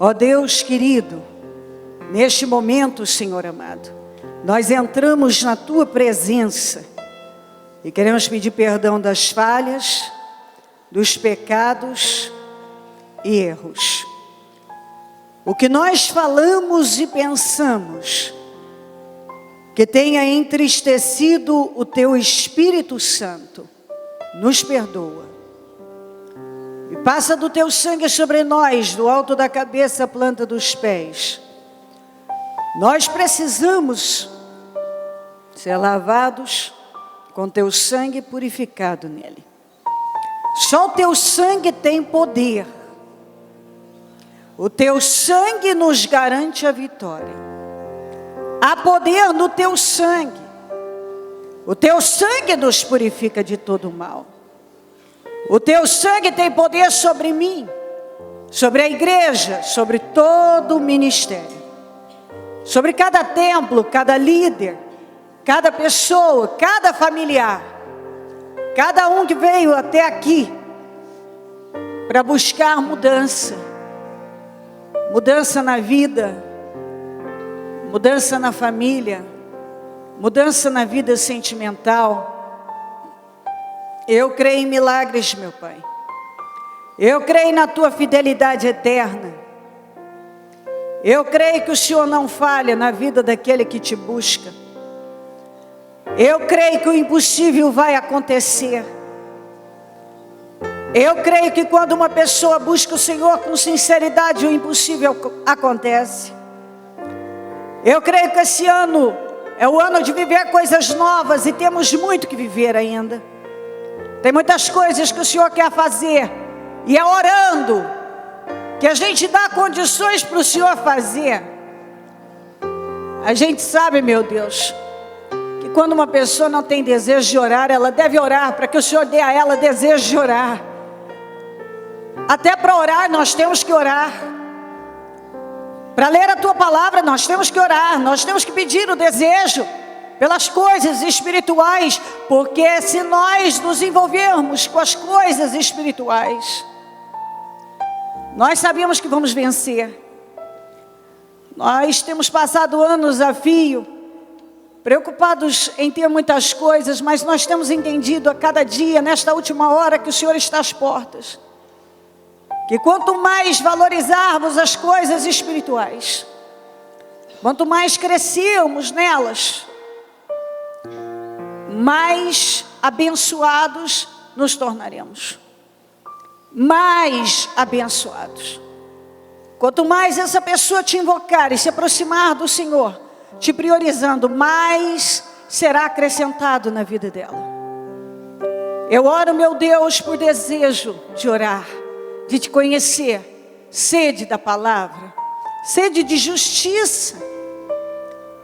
Ó Deus querido, neste momento, Senhor amado, nós entramos na Tua presença e queremos pedir perdão das falhas, dos pecados e erros. O que nós falamos e pensamos que tenha entristecido o Teu Espírito Santo, nos perdoa. E passa do Teu sangue sobre nós, do alto da cabeça à planta dos pés. Nós precisamos ser lavados com Teu sangue purificado nele. Só o Teu sangue tem poder. O Teu sangue nos garante a vitória. Há poder no Teu sangue. O Teu sangue nos purifica de todo o mal. O Teu sangue tem poder sobre mim, sobre a igreja, sobre todo o ministério, sobre cada templo, cada líder, cada pessoa, cada familiar, cada um que veio até aqui para buscar mudança. Mudança na vida, mudança na família, mudança na vida sentimental. Eu creio em milagres, meu Pai. Eu creio na Tua fidelidade eterna. Eu creio que o Senhor não falha na vida daquele que Te busca. Eu creio que o impossível vai acontecer. Eu creio que quando uma pessoa busca o Senhor com sinceridade, o impossível acontece. Eu creio que esse ano é o ano de viver coisas novas e temos muito que viver ainda. Tem muitas coisas que o Senhor quer fazer e é orando que a gente dá condições para o Senhor fazer. A gente sabe, meu Deus, que quando uma pessoa não tem desejo de orar, ela deve orar para que o Senhor dê a ela desejo de orar. Até para orar nós temos que orar. Para ler a Tua palavra nós temos que orar. Nós temos que pedir o desejo pelas coisas espirituais. Porque se nós nos envolvermos com as coisas espirituais, nós sabemos que vamos vencer. Nós temos passado anos a fio, preocupados em ter muitas coisas, mas nós temos entendido a cada dia, nesta última hora, que o Senhor está às portas. Que quanto mais valorizarmos as coisas espirituais, quanto mais crescermos nelas, mais abençoados nos tornaremos. Mais abençoados. Quanto mais essa pessoa te invocar e se aproximar do Senhor, te priorizando, mais será acrescentado na vida dela. Eu oro, meu Deus, por desejo de orar, de te conhecer, sede da palavra, sede de justiça.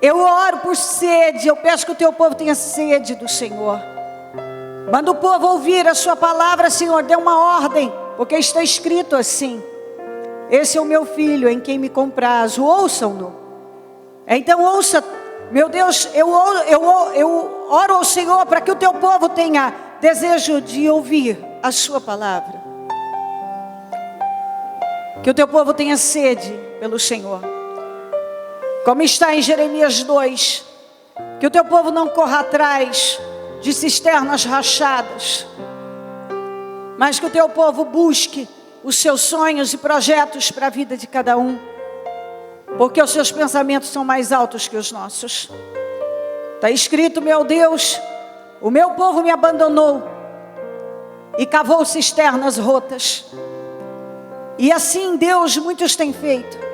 Eu oro por sede, eu peço que o Teu povo tenha sede do Senhor. Manda o povo ouvir a Sua palavra, Senhor, dê uma ordem, porque está escrito assim: esse é o meu filho em quem me comprazo, ouçam-no. Então ouça, meu Deus, eu oro ao Senhor para que o Teu povo tenha desejo de ouvir a Sua palavra. Que o Teu povo tenha sede pelo Senhor. Como está em Jeremias 2, que o Teu povo não corra atrás de cisternas rachadas, mas que o Teu povo busque os seus sonhos e projetos para a vida de cada um, porque os seus pensamentos são mais altos que os nossos. Está escrito, meu Deus, o meu povo me abandonou e cavou cisternas rotas. E assim, Deus, muitos têm feito.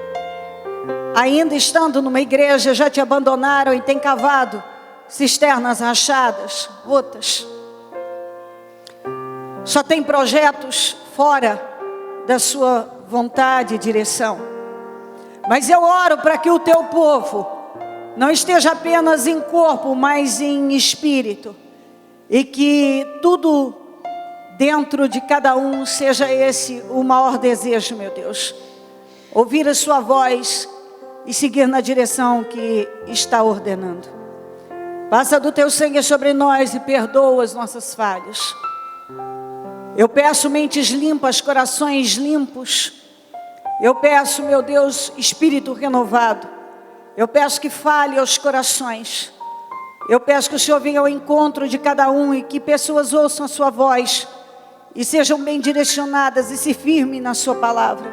Ainda estando numa igreja, já te abandonaram e têm cavado cisternas rachadas, rotas. Só tem projetos fora da sua vontade e direção. Mas eu oro para que o Teu povo não esteja apenas em corpo, mas em espírito. E que tudo dentro de cada um seja esse o maior desejo, meu Deus. Ouvir a Sua voz e seguir na direção que está ordenando. Passa do Teu sangue sobre nós e perdoa as nossas falhas. Eu peço mentes limpas, corações limpos. Eu peço, meu Deus, espírito renovado. Eu peço que fale aos corações. Eu peço que o Senhor venha ao encontro de cada um e que pessoas ouçam a sua voz e sejam bem direcionadas e se firmem na sua palavra.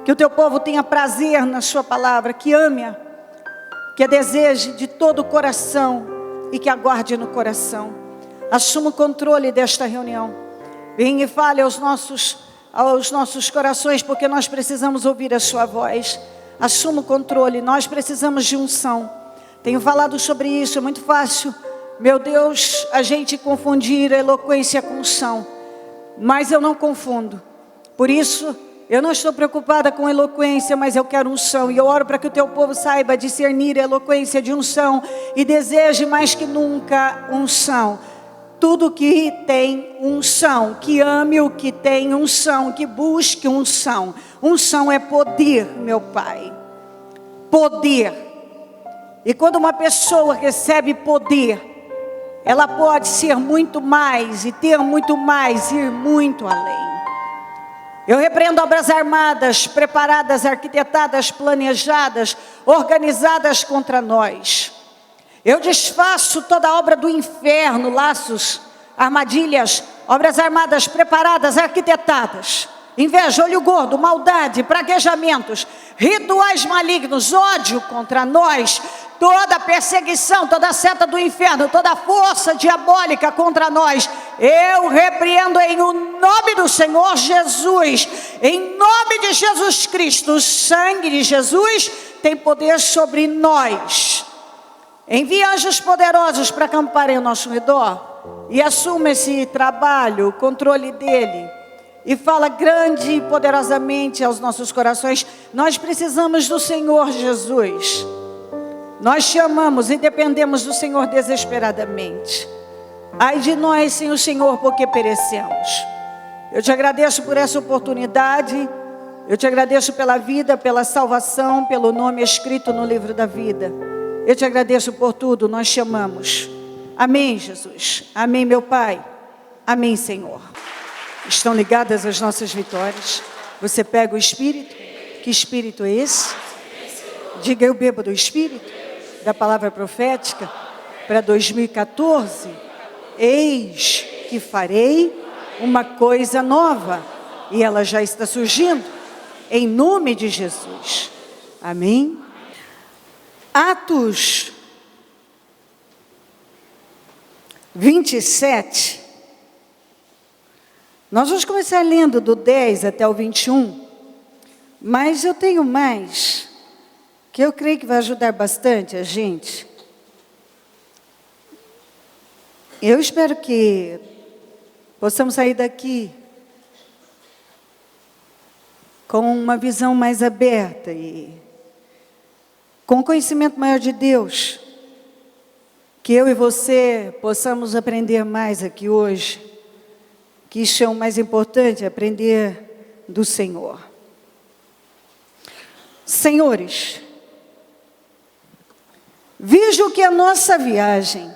Que o teu povo tenha prazer na sua palavra, que ame-a, que a deseje de todo o coração e que aguarde no coração. Assuma o controle desta reunião. Venha e fale aos nossos corações, porque nós precisamos ouvir a sua voz. Assuma o controle, nós precisamos de unção. Tenho falado sobre isso, é muito fácil, meu Deus, a gente confundir a eloquência com unção. Mas eu não confundo. Por isso, eu não estou preocupada com eloquência, mas eu quero unção. E eu oro para que o teu povo saiba discernir a eloquência de unção e deseje mais que nunca unção. Tudo que tem unção, que ame o que tem unção, que busque unção. Unção é poder, meu Pai. Poder. E quando uma pessoa recebe poder, ela pode ser muito mais e ter muito mais, ir muito além. Eu repreendo obras armadas, preparadas, arquitetadas, planejadas, organizadas contra nós. Eu desfaço toda obra do inferno, laços, armadilhas, obras armadas, preparadas, arquitetadas. Inveja, olho gordo, maldade, praguejamentos, rituais malignos, ódio contra nós, toda perseguição, toda seta do inferno, toda força diabólica contra nós, eu repreendo em o nome do Senhor Jesus, em nome de Jesus Cristo. O sangue de Jesus tem poder sobre nós. Envie anjos poderosos para acamparem ao nosso redor e assuma esse trabalho, o controle dele. E fala grande e poderosamente aos nossos corações. Nós precisamos do Senhor Jesus. Nós te amamos e dependemos do Senhor desesperadamente. Ai de nós sem o Senhor, porque perecemos. Eu te agradeço por essa oportunidade. Eu te agradeço pela vida, pela salvação, pelo nome escrito no livro da vida. Eu te agradeço por tudo, nós te amamos. Amém, Jesus. Amém, meu Pai. Amém, Senhor. Estão ligadas as nossas vitórias. Você pega o Espírito. Que Espírito é esse? Diga, eu bebo do Espírito, da palavra profética para 2014. Eis que farei uma coisa nova. E ela já está surgindo. Em nome de Jesus. Amém. Atos 27. Nós vamos começar lendo do 10 até o 21, mas eu tenho mais, que eu creio que vai ajudar bastante a gente. Eu espero que possamos sair daqui com uma visão mais aberta e com conhecimento maior de Deus, que eu e você possamos aprender mais aqui hoje. Que isso é o mais importante, aprender do Senhor. Senhores, vejo que a nossa viagem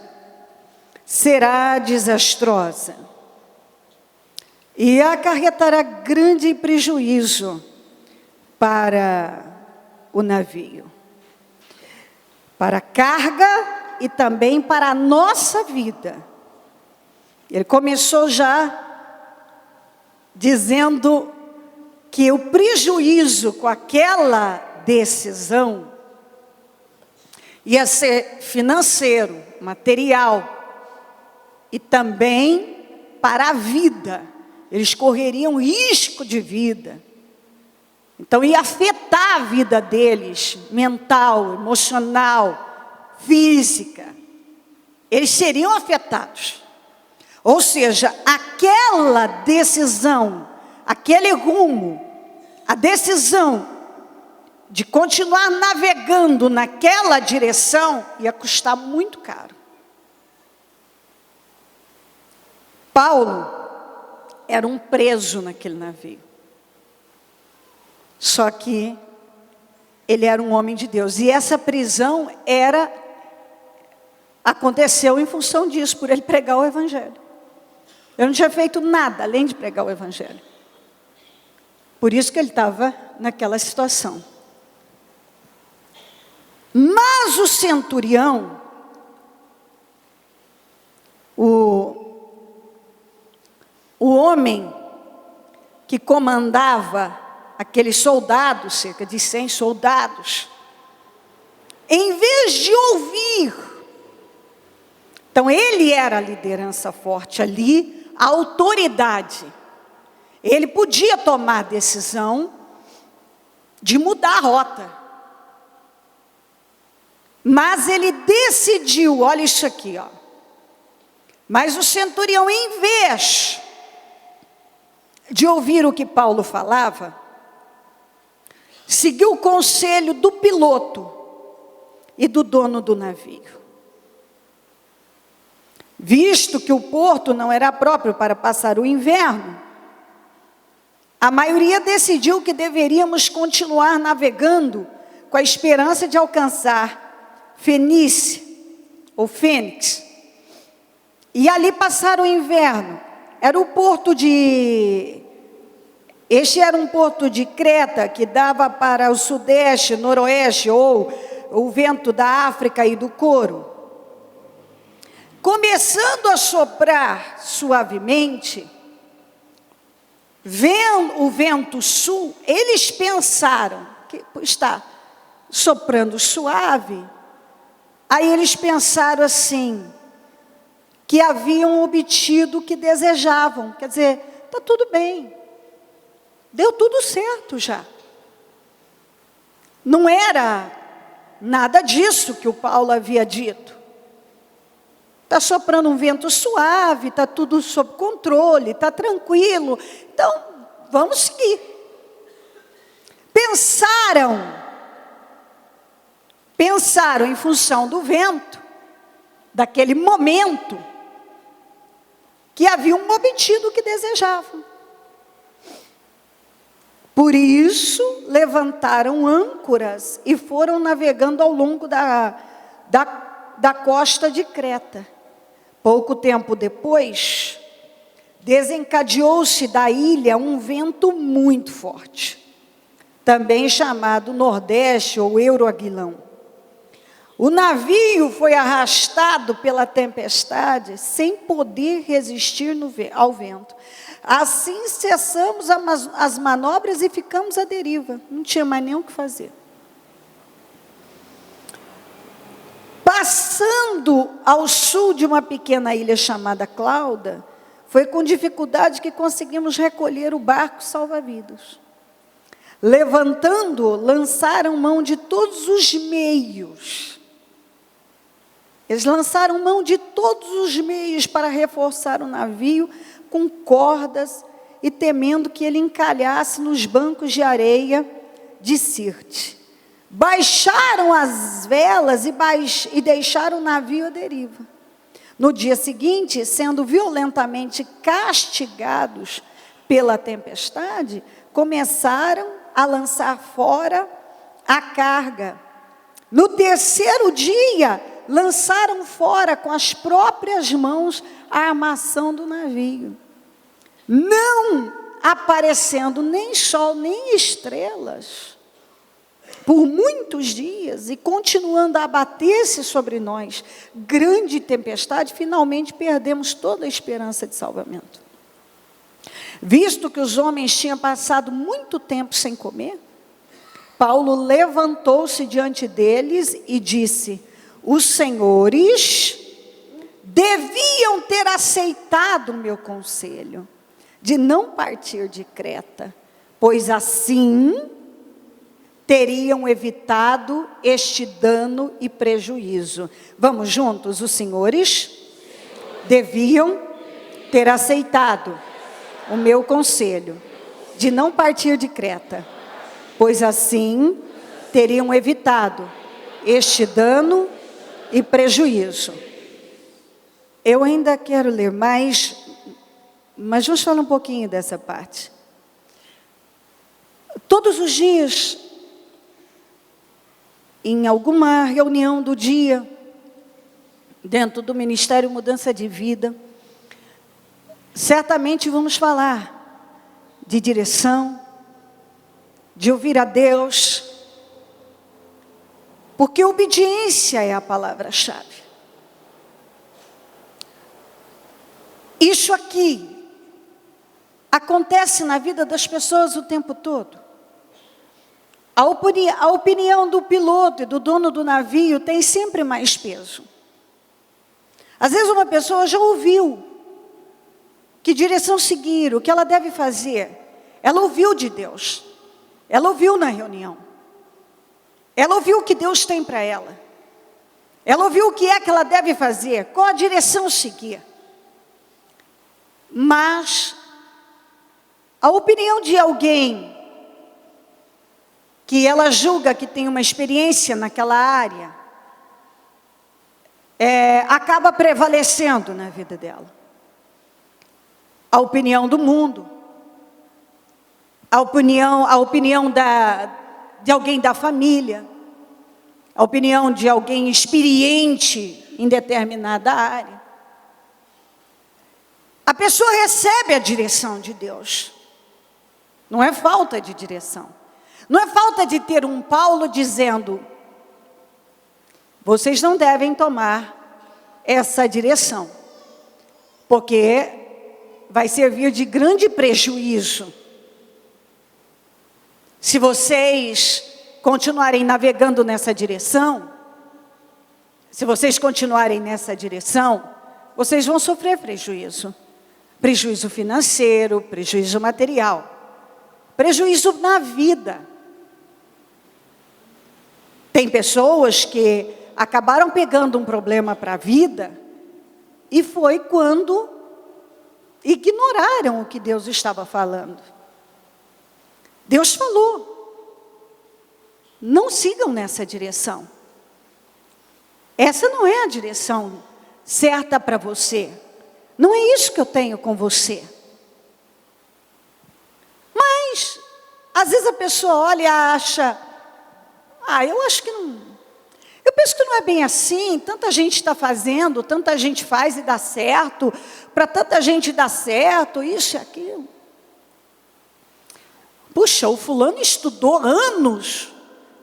será desastrosa e acarretará grande prejuízo para o navio, para a carga e também para a nossa vida. Ele começou já dizendo que o prejuízo com aquela decisão ia ser financeiro, material e também para a vida. Eles correriam risco de vida. Então ia afetar a vida deles, mental, emocional, física. Eles seriam afetados. Ou seja, aquela decisão, aquele rumo, a decisão de continuar navegando naquela direção ia custar muito caro. Paulo era um preso naquele navio. Só que ele era um homem de Deus. E essa prisão aconteceu em função disso, por ele pregar o Evangelho. Eu não tinha feito nada além de pregar o Evangelho. Por isso que ele estava naquela situação. Mas o centurião, o homem que comandava aqueles soldados, cerca de 100 soldados, em vez de ouvir, então ele era a liderança forte ali, a autoridade, ele podia tomar a decisão de mudar a rota, mas ele decidiu, olha isso aqui, ó. Mas o centurião, em vez de ouvir o que Paulo falava, seguiu o conselho do piloto e do dono do navio. Visto que o porto não era próprio para passar o inverno, a maioria decidiu que deveríamos continuar navegando com a esperança de alcançar Fênix, e ali passaram o inverno. Este era um porto de Creta, que dava para o sudeste, noroeste, ou o vento da África e do Coro. Começando a soprar suavemente, vendo o vento sul, eles pensaram que está soprando suave. Aí eles pensaram assim, que haviam obtido o que desejavam. Quer dizer, está tudo bem, deu tudo certo já. Não era nada disso que o Paulo havia dito. Está soprando um vento suave, está tudo sob controle, está tranquilo. Então, vamos seguir. Pensaram em função do vento, daquele momento, que haviam obtido o que desejavam. Por isso, levantaram âncoras e foram navegando ao longo da costa de Creta. Pouco tempo depois, desencadeou-se da ilha um vento muito forte, também chamado Nordeste ou Euroaguilão. O navio foi arrastado pela tempestade sem poder resistir ao vento. Assim cessamos as manobras e ficamos à deriva. Não tinha mais nem o que fazer. Passando ao sul de uma pequena ilha chamada Clauda, foi com dificuldade que conseguimos recolher o barco salva-vidas. Levantando, lançaram mão de todos os meios. Eles lançaram mão de todos os meios para reforçar o navio com cordas e temendo que ele encalhasse nos bancos de areia de Sirte. Baixaram as velas e deixaram o navio à deriva. No dia seguinte, sendo violentamente castigados pela tempestade, começaram a lançar fora a carga. No terceiro dia, lançaram fora com as próprias mãos a armação do navio. Não aparecendo nem sol, nem estrelas, por muitos dias, e continuando a abater-se sobre nós grande tempestade, finalmente perdemos toda a esperança de salvamento. Visto que os homens tinham passado muito tempo sem comer, Paulo levantou-se diante deles e disse: os senhores deviam ter aceitado o meu conselho de não partir de Creta, pois assim teriam evitado este dano e prejuízo. Vamos juntos? Os senhores deviam ter aceitado o meu conselho de não partir de Creta, pois assim teriam evitado este dano e prejuízo. Eu ainda quero ler mais, mas vamos falar um pouquinho dessa parte. Todos os dias, em alguma reunião do dia, dentro do Ministério Mudança de Vida, certamente vamos falar de direção, de ouvir a Deus, porque obediência é a palavra-chave. Isso aqui acontece na vida das pessoas o tempo todo. A opinião do piloto e do dono do navio tem sempre mais peso. Às vezes uma pessoa já ouviu que direção seguir, o que ela deve fazer. Ela ouviu de Deus. Ela ouviu na reunião. Ela ouviu o que Deus tem para ela. Ela ouviu o que é que ela deve fazer, qual a direção seguir. Mas a opinião de alguém que ela julga que tem uma experiência naquela área, acaba prevalecendo na vida dela. A opinião do mundo, a opinião de alguém da família, a opinião de alguém experiente em determinada área. A pessoa recebe a direção de Deus. Não é falta de direção. Não é falta de ter um Paulo dizendo: vocês não devem tomar essa direção, porque vai servir de grande prejuízo se vocês continuarem navegando nessa direção. Se vocês continuarem nessa direção, vocês vão sofrer prejuízo. Prejuízo financeiro, prejuízo material, prejuízo na vida. Tem pessoas que acabaram pegando um problema para a vida e foi quando ignoraram o que Deus estava falando. Deus falou: não sigam nessa direção. Essa não é a direção certa para você. Não é isso que eu tenho com você. Mas, às vezes a pessoa olha e acha: eu acho que não... Eu penso que não é bem assim, tanta gente está fazendo, tanta gente faz e dá certo, para tanta gente dá certo, isso e aquilo. Puxa, o fulano estudou anos,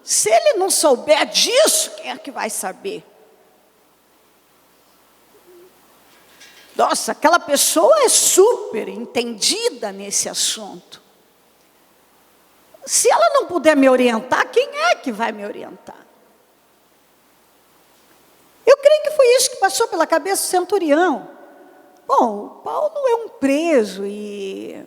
se ele não souber disso, quem é que vai saber? Nossa, aquela pessoa é super entendida nesse assunto. Se ela não puder me orientar, quem é que vai me orientar? Eu creio que foi isso que passou pela cabeça do centurião. Bom, Paulo é um preso e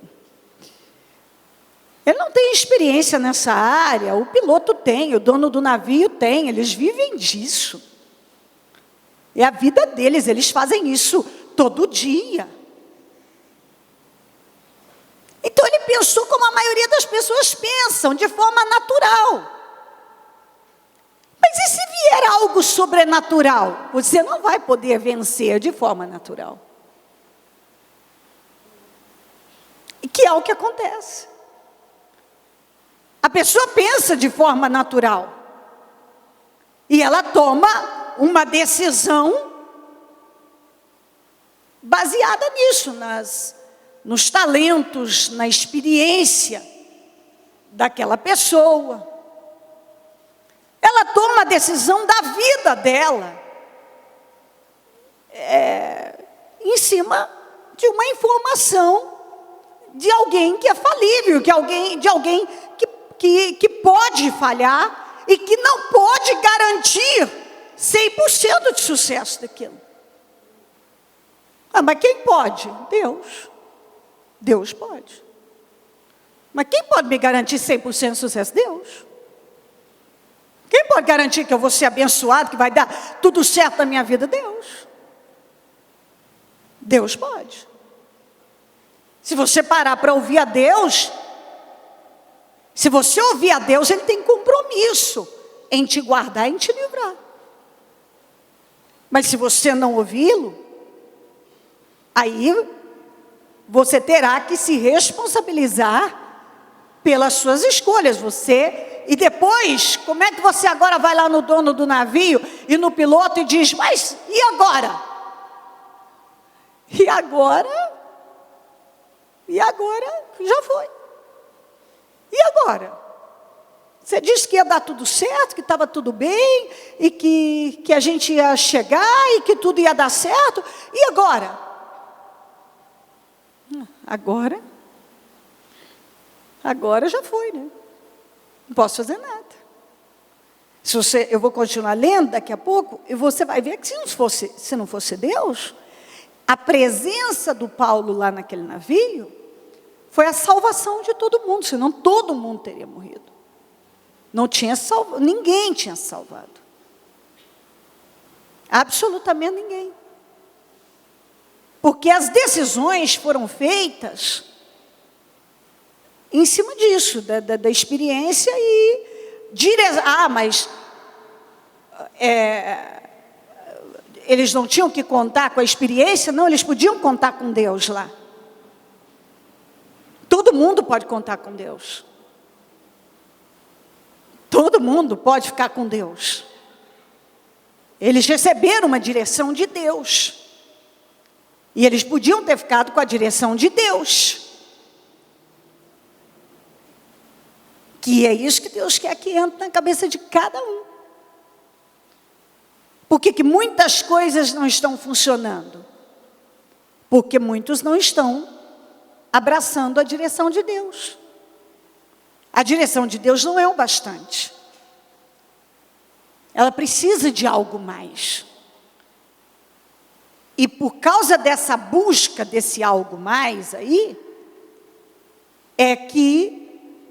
ele não tem experiência nessa área, o piloto tem, o dono do navio tem, eles vivem disso. É a vida deles, eles fazem isso todo dia. Então ele pensou como a maioria das pessoas pensam, de forma natural. Mas e se vier algo sobrenatural? Você não vai poder vencer de forma natural. E que é o que acontece. A pessoa pensa de forma natural. E ela toma uma decisão baseada nisso, nos talentos, na experiência daquela pessoa. Ela toma a decisão da vida dela, em cima de uma informação de alguém que é falível, de alguém que pode falhar e que não pode garantir 100% de sucesso daquilo. Mas quem pode? Deus. Deus pode. Mas quem pode me garantir 100% de sucesso? Deus. Quem pode garantir que eu vou ser abençoado, que vai dar tudo certo na minha vida? Deus. Deus pode. Se você parar para ouvir a Deus, se você ouvir a Deus, Ele tem compromisso em te guardar e em te livrar. Mas se você não ouvi-lo, aí você terá que se responsabilizar pelas suas escolhas. E depois, como é que você agora vai lá no dono do navio e no piloto e diz: mas e agora? E agora já foi. E agora? Você disse que ia dar tudo certo, que estava tudo bem, e que a gente ia chegar, e que tudo ia dar certo. E agora? Agora já foi, né? Não posso fazer nada. Eu vou continuar lendo daqui a pouco, e você vai ver que se não fosse Deus, a presença do Paulo lá naquele navio foi a salvação de todo mundo, senão todo mundo teria morrido. Ninguém tinha salvado. Absolutamente ninguém. Porque as decisões foram feitas em cima disso, da experiência mas eles não tinham que contar com a experiência? Não, eles podiam contar com Deus lá. Todo mundo pode contar com Deus. Todo mundo pode ficar com Deus. Eles receberam uma direção de Deus. E eles podiam ter ficado com a direção de Deus. Que é isso que Deus quer que entre na cabeça de cada um. Por que muitas coisas não estão funcionando? Porque muitos não estão abraçando a direção de Deus. A direção de Deus não é o bastante. Ela precisa de algo mais. E por causa dessa busca desse algo mais aí, é que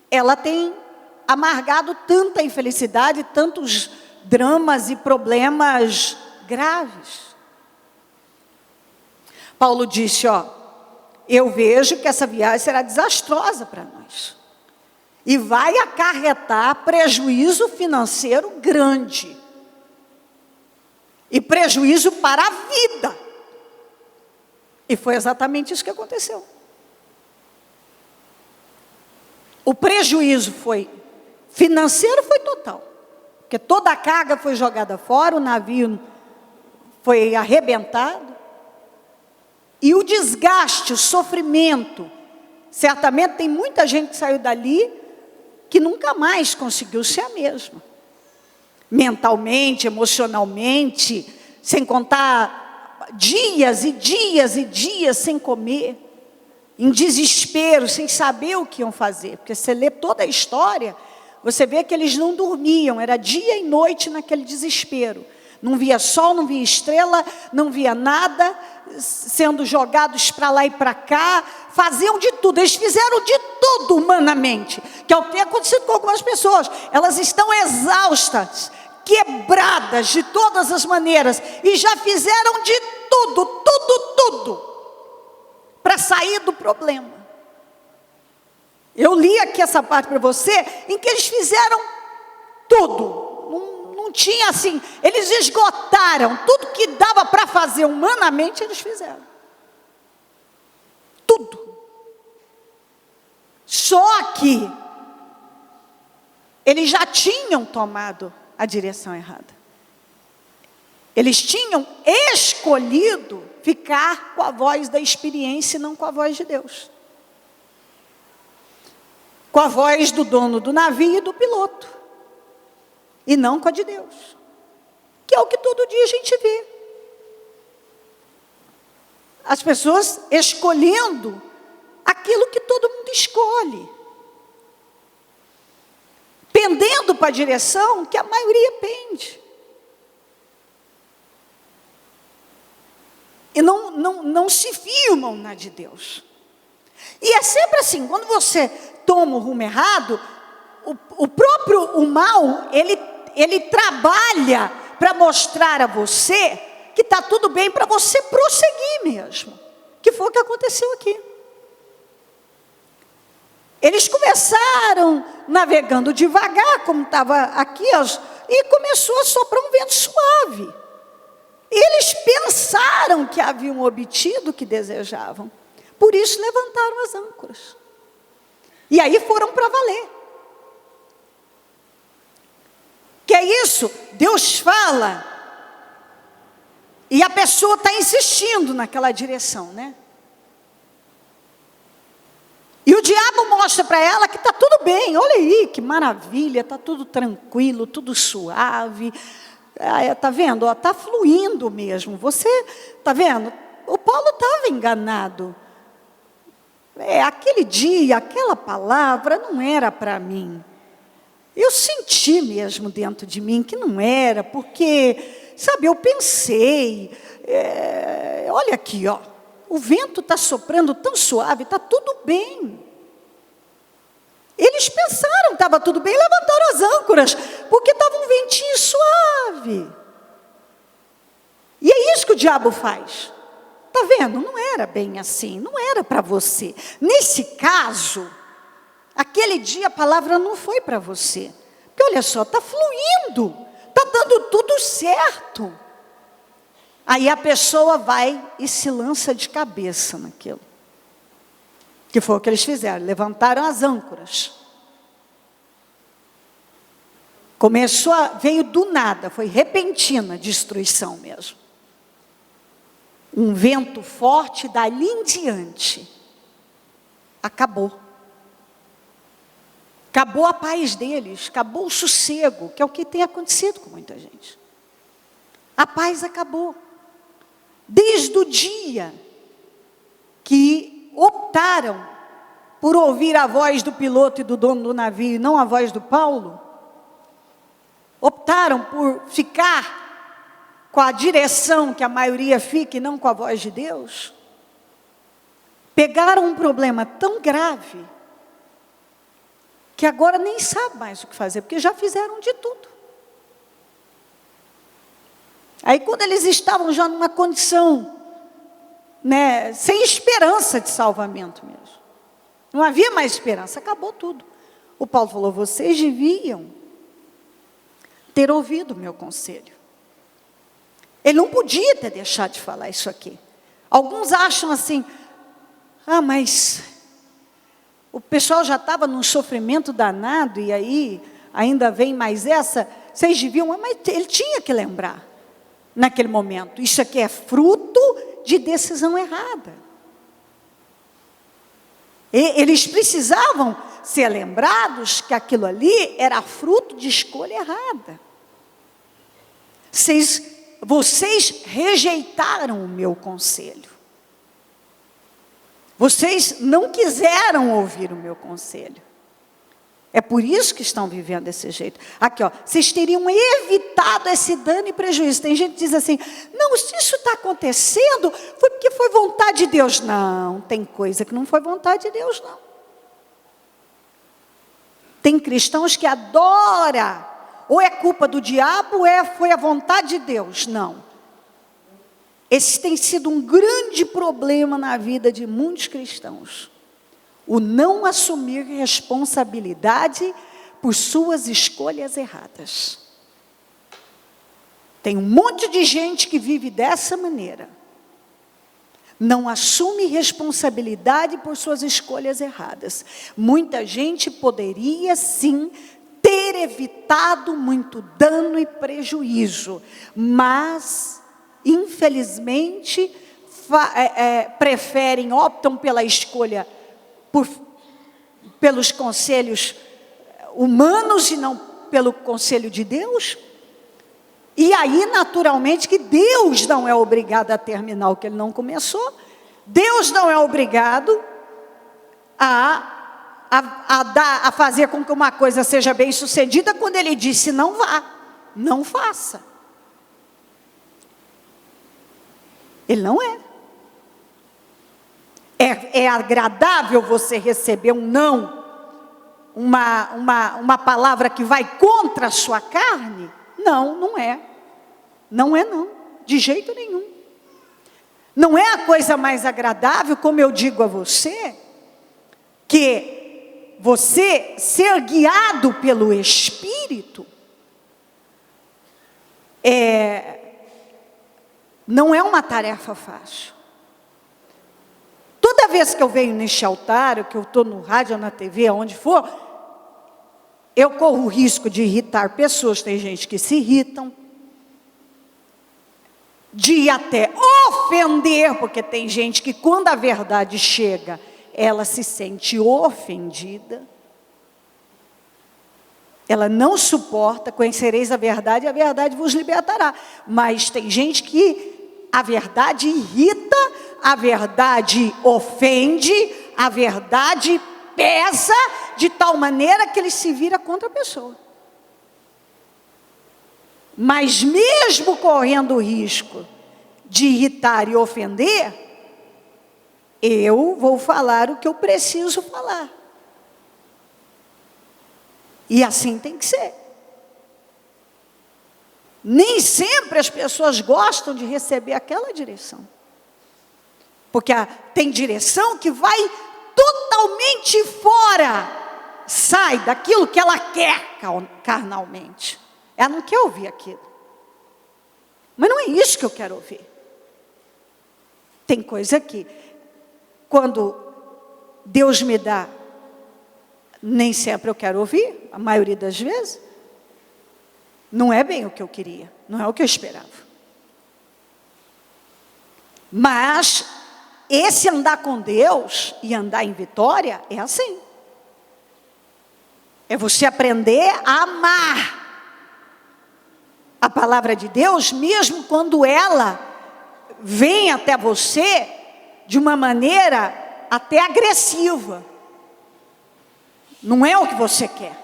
ela tem amargado tanta infelicidade, tantos dramas e problemas graves. Paulo disse, eu vejo que essa viagem será desastrosa para nós. E vai acarretar prejuízo financeiro grande. E prejuízo para a vida. E foi exatamente isso que aconteceu. O prejuízo financeiro foi total. Porque toda a carga foi jogada fora, o navio foi arrebentado. E o desgaste, o sofrimento, certamente tem muita gente que saiu dali que nunca mais conseguiu ser a mesma. Mentalmente, emocionalmente, sem contar dias e dias e dias sem comer, em desespero, sem saber o que iam fazer. Porque você lê toda a história, você vê que eles não dormiam, era dia e noite naquele desespero. Não via sol, não via estrela, não via nada, sendo jogados para lá e para cá, faziam de tudo, eles fizeram de tudo humanamente, que é o que tem acontecido com algumas pessoas. Elas estão exaustas, quebradas de todas as maneiras, e já fizeram de tudo, para sair do problema. Eu li aqui essa parte para você, em que eles fizeram tudo. Não tinha assim, eles esgotaram tudo que dava para fazer humanamente, eles fizeram. Tudo. Só que eles já tinham tomado a direção errada. Eles tinham escolhido ficar com a voz da experiência e não com a voz de Deus. Com a voz do dono do navio e do piloto. E não com a de Deus. Que é o que todo dia a gente vê. As pessoas escolhendo aquilo que todo mundo escolhe. Pendendo para a direção que a maioria pende. E não se firmam na de Deus. E é sempre assim, quando você toma o rumo errado, o mal, ele trabalha para mostrar a você que está tudo bem para você prosseguir mesmo. Que foi o que aconteceu aqui. Eles começaram navegando devagar, como estava aqui, e começou a soprar um vento suave. Eles pensaram que haviam obtido o que desejavam. Por isso levantaram as âncoras. E aí foram para valer. Que é isso? Deus fala. E a pessoa está insistindo naquela direção, né? E o diabo mostra para ela que está tudo bem. Olha aí, que maravilha, está tudo tranquilo, tudo suave. Está vendo? Está fluindo mesmo. Você está vendo? O Paulo estava enganado. Aquele dia, aquela palavra não era para mim. Eu senti mesmo dentro de mim que não era, porque, sabe, eu pensei, olha aqui, ó, o vento está soprando tão suave, está tudo bem. Eles pensaram que estava tudo bem, levantaram as âncoras, porque estava um ventinho suave. E é isso que o diabo faz. Está vendo? Não era bem assim, não era para você. Nesse caso, aquele dia a palavra não foi para você. Porque olha só, está fluindo, está dando tudo certo. Aí a pessoa vai e se lança de cabeça naquilo. Que foi o que eles fizeram, levantaram as âncoras. Veio do nada, foi repentina destruição mesmo. Um vento forte, dali em diante, acabou. Acabou a paz deles, acabou o sossego, que é o que tem acontecido com muita gente. A paz acabou. Desde o dia que optaram por ouvir a voz do piloto e do dono do navio, e não a voz do Paulo, optaram por ficar com a direção que a maioria fica e não com a voz de Deus, pegaram um problema tão grave, que agora nem sabe mais o que fazer, porque já fizeram de tudo. Aí quando eles estavam já numa condição, sem esperança de salvamento mesmo, não havia mais esperança, acabou tudo. O Paulo falou, vocês deviam ter ouvido o meu conselho. Ele não podia ter deixado de falar isso aqui. Alguns acham assim, mas o pessoal já estava num sofrimento danado, e aí ainda vem mais essa, vocês deviam, mas ele tinha que lembrar, naquele momento, isso aqui é fruto de decisão errada. Eles precisavam ser lembrados que aquilo ali era fruto de escolha errada. Vocês rejeitaram o meu conselho. Vocês não quiseram ouvir o meu conselho. É por isso que estão vivendo desse jeito. Aqui, ó, vocês teriam evitado esse dano e prejuízo. Tem gente que diz assim, não, se isso está acontecendo, foi porque foi vontade de Deus. Não, tem coisa que não foi vontade de Deus, não. Tem cristãos que adoram, ou é culpa do diabo, ou foi a vontade de Deus. Não. Esse tem sido um grande problema na vida de muitos cristãos. O não assumir responsabilidade por suas escolhas erradas. Tem um monte de gente que vive dessa maneira. Não assume responsabilidade por suas escolhas erradas. Muita gente poderia sim ter evitado muito dano e prejuízo, mas infelizmente optam pela escolha pelos conselhos humanos e não pelo conselho de Deus. E aí, naturalmente, que Deus não é obrigado a terminar o que Ele não começou. Deus não é obrigado a fazer com que uma coisa seja bem sucedida quando Ele disse não vá, não faça. Ele não é. É agradável você receber um não, uma palavra que vai contra a sua carne? Não, não é. Não é não, de jeito nenhum. Não é a coisa mais agradável, como eu digo a você, que você ser guiado pelo Espírito, não é uma tarefa fácil. Toda vez que eu venho neste altar, ou que eu estou no rádio, ou na TV, aonde for, eu corro o risco de irritar pessoas. Tem gente que se irritam, de até ofender, porque tem gente que quando a verdade chega, ela se sente ofendida, ela não suporta. Conhecereis a verdade e a verdade vos libertará. Mas tem gente que a verdade irrita, a verdade ofende, a verdade pesa de tal maneira que ele se vira contra a pessoa. Mas mesmo correndo o risco de irritar e ofender, eu vou falar o que eu preciso falar. E assim tem que ser. Nem sempre as pessoas gostam de receber aquela direção. Porque tem direção que vai totalmente fora, sai daquilo que ela quer carnalmente. Ela não quer ouvir aquilo. Mas não é isso que eu quero ouvir. Tem coisa que, quando Deus me dá, nem sempre eu quero ouvir, a maioria das vezes. Não é bem o que eu queria, não é o que eu esperava. Mas esse andar com Deus e andar em vitória é assim. É você aprender a amar a palavra de Deus, mesmo quando ela vem até você de uma maneira até agressiva. Não é o que você quer.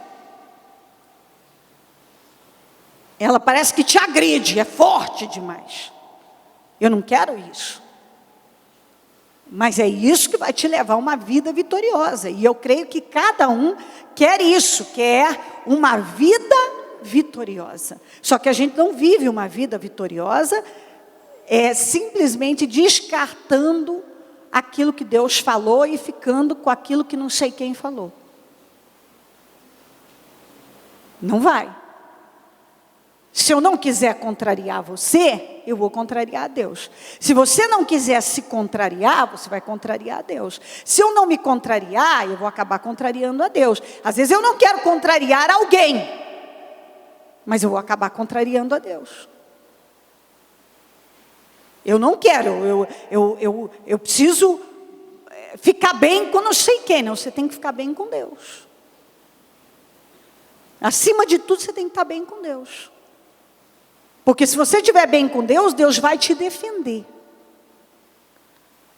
Ela parece que te agride, é forte demais. Eu não quero isso. Mas é isso que vai te levar a uma vida vitoriosa. E eu creio que cada um quer isso, quer uma vida vitoriosa. Só que a gente não vive uma vida vitoriosa simplesmente descartando aquilo que Deus falou e ficando com aquilo que não sei quem falou. Não vai. Se eu não quiser contrariar você, eu vou contrariar a Deus. Se você não quiser se contrariar, você vai contrariar a Deus. Se eu não me contrariar, eu vou acabar contrariando a Deus. Às vezes eu não quero contrariar alguém, mas eu vou acabar contrariando a Deus. Eu não quero, eu preciso ficar bem com não sei quem. Não, você tem que ficar bem com Deus. Acima de tudo, você tem que estar bem com Deus. Porque se você estiver bem com Deus, Deus vai te defender.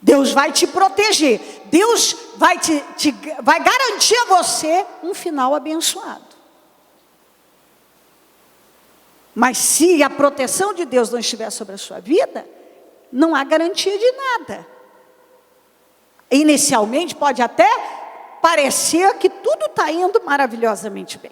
Deus vai te proteger. Deus vai garantir a você um final abençoado. Mas se a proteção de Deus não estiver sobre a sua vida, não há garantia de nada. Inicialmente pode até parecer que tudo está indo maravilhosamente bem.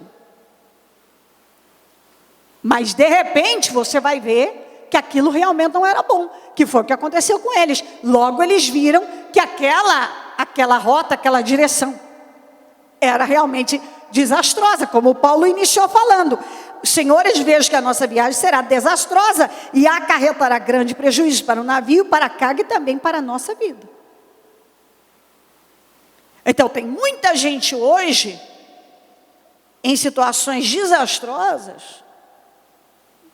Mas de repente você vai ver que aquilo realmente não era bom, que foi o que aconteceu com eles. Logo eles viram que aquela rota, aquela direção era realmente desastrosa, como o Paulo iniciou falando. Senhores, vejo que a nossa viagem será desastrosa e acarretará grande prejuízo para o navio, para a carga e também para a nossa vida. Então tem muita gente hoje em situações desastrosas,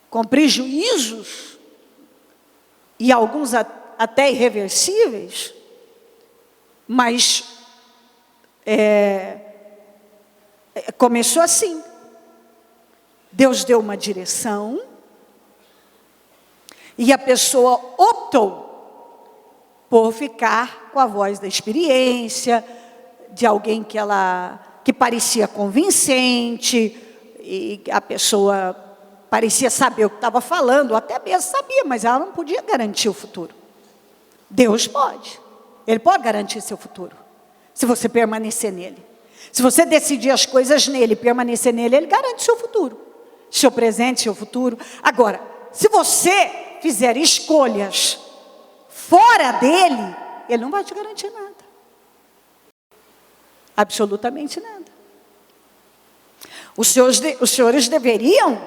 com prejuízos, e alguns até irreversíveis, mas começou assim. Deus deu uma direção, e a pessoa optou por ficar com a voz da experiência, de alguém que parecia convincente, e a pessoa parecia saber o que estava falando, ou até mesmo sabia, mas ela não podia garantir o futuro. Deus pode. Ele pode garantir seu futuro, se você permanecer nele. Se você decidir as coisas nele, permanecer nele, ele garante seu futuro. Seu presente, seu futuro. Agora, se você fizer escolhas fora dele, ele não vai te garantir nada. Absolutamente nada. Os senhores deveriam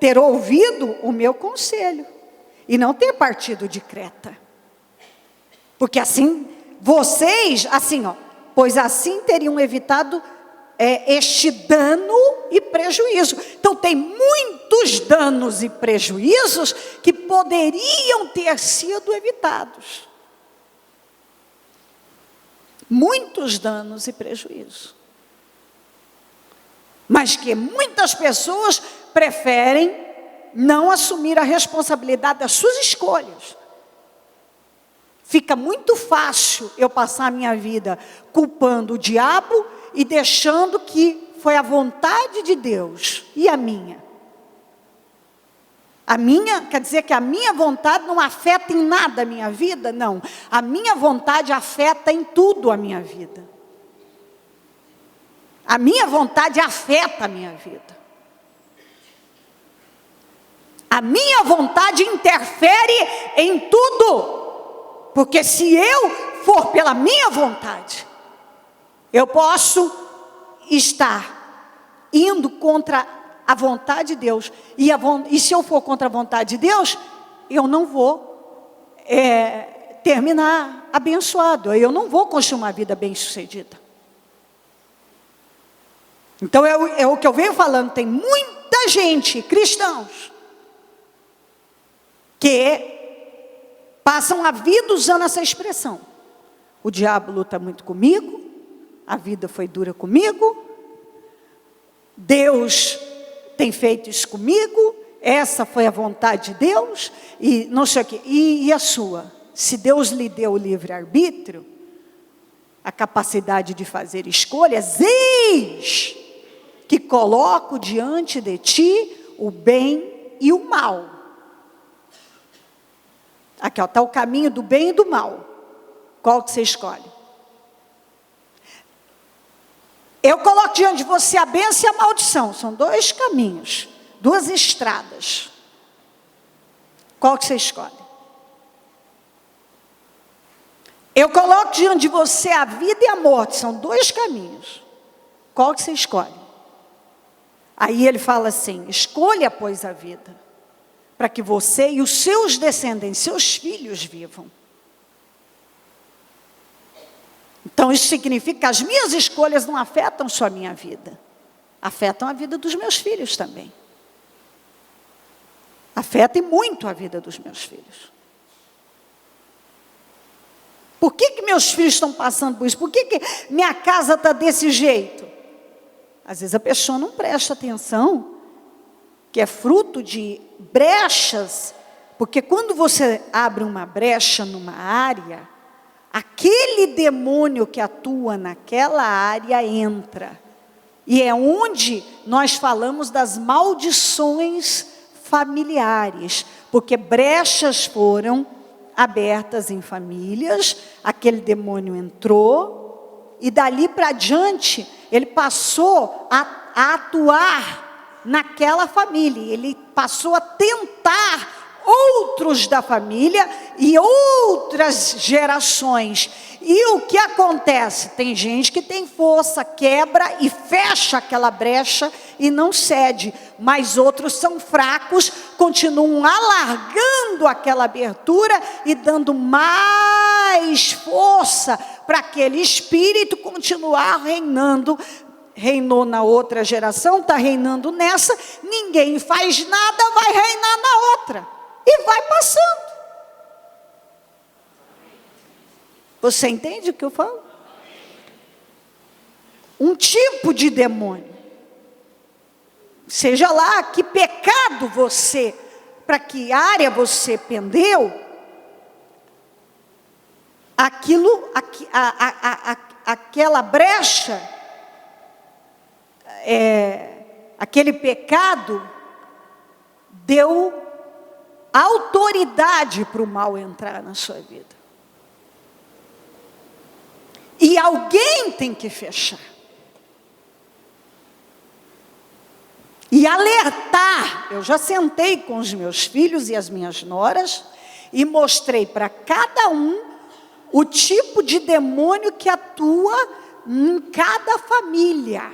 ter ouvido o meu conselho e não ter partido de Creta. Porque assim, vocês, assim, pois assim teriam evitado este dano e prejuízo. Então tem muitos danos e prejuízos que poderiam ter sido evitados. muitos danos e prejuízos. Mas que muitas pessoas preferem não assumir a responsabilidade das suas escolhas. Fica muito fácil eu passar a minha vida culpando o diabo e deixando que foi a vontade de Deus. E a minha? A minha, quer dizer que a minha vontade não afeta em nada a minha vida? Não. A minha vontade afeta em tudo a minha vida. A minha vontade afeta a minha vida. A minha vontade interfere em tudo. Porque se eu for pela minha vontade, eu posso estar indo contra a vontade de Deus. E se eu for contra a vontade de Deus, eu não vou terminar abençoado. Eu não vou construir uma vida bem-sucedida. Então é o que eu venho falando. Tem muita gente, cristãos, que passam a vida usando essa expressão. O diabo luta muito comigo, a vida foi dura comigo, Deus tem feito isso comigo, essa foi a vontade de Deus, e não sei o quê. E a sua? Se Deus lhe deu o livre-arbítrio, a capacidade de fazer escolhas, eis que coloco diante de ti o bem e o mal. Aqui está o caminho do bem e do mal. Qual que você escolhe? Eu coloco diante de você a bênção e a maldição. São dois caminhos, duas estradas. Qual que você escolhe? Eu coloco diante de você a vida e a morte. São dois caminhos. Qual que você escolhe? Aí ele fala assim: escolha, pois, a vida, para que você e os seus descendentes, seus filhos vivam. Então isso significa que as minhas escolhas não afetam só a minha vida, afetam a vida dos meus filhos também. Afetam muito a vida dos meus filhos. Por que meus filhos estão passando por isso? Por que minha casa está desse jeito? Às vezes a pessoa não presta atenção, que é fruto de brechas, porque quando você abre uma brecha numa área, aquele demônio que atua naquela área entra. E é onde nós falamos das maldições familiares, porque brechas foram abertas em famílias, aquele demônio entrou, e dali para diante, ele passou a atuar naquela família, ele passou a tentar outros da família e outras gerações. E o que acontece? Tem gente que tem força, quebra e fecha aquela brecha e não cede, mas outros são fracos, continuam alargando aquela abertura e dando mais força para aquele espírito continuar reinando. Reinou na outra geração, está reinando nessa, ninguém faz nada, vai reinar na outra. E vai passando. Você entende o que eu falo? Um tipo de demônio. Seja lá que pecado você, para que área você pendeu, aquela brecha, aquele pecado deu autoridade para o mal entrar na sua vida. E alguém tem que fechar. E alertar. Eu já sentei com os meus filhos e as minhas noras e mostrei para cada um o tipo de demônio que atua em cada família.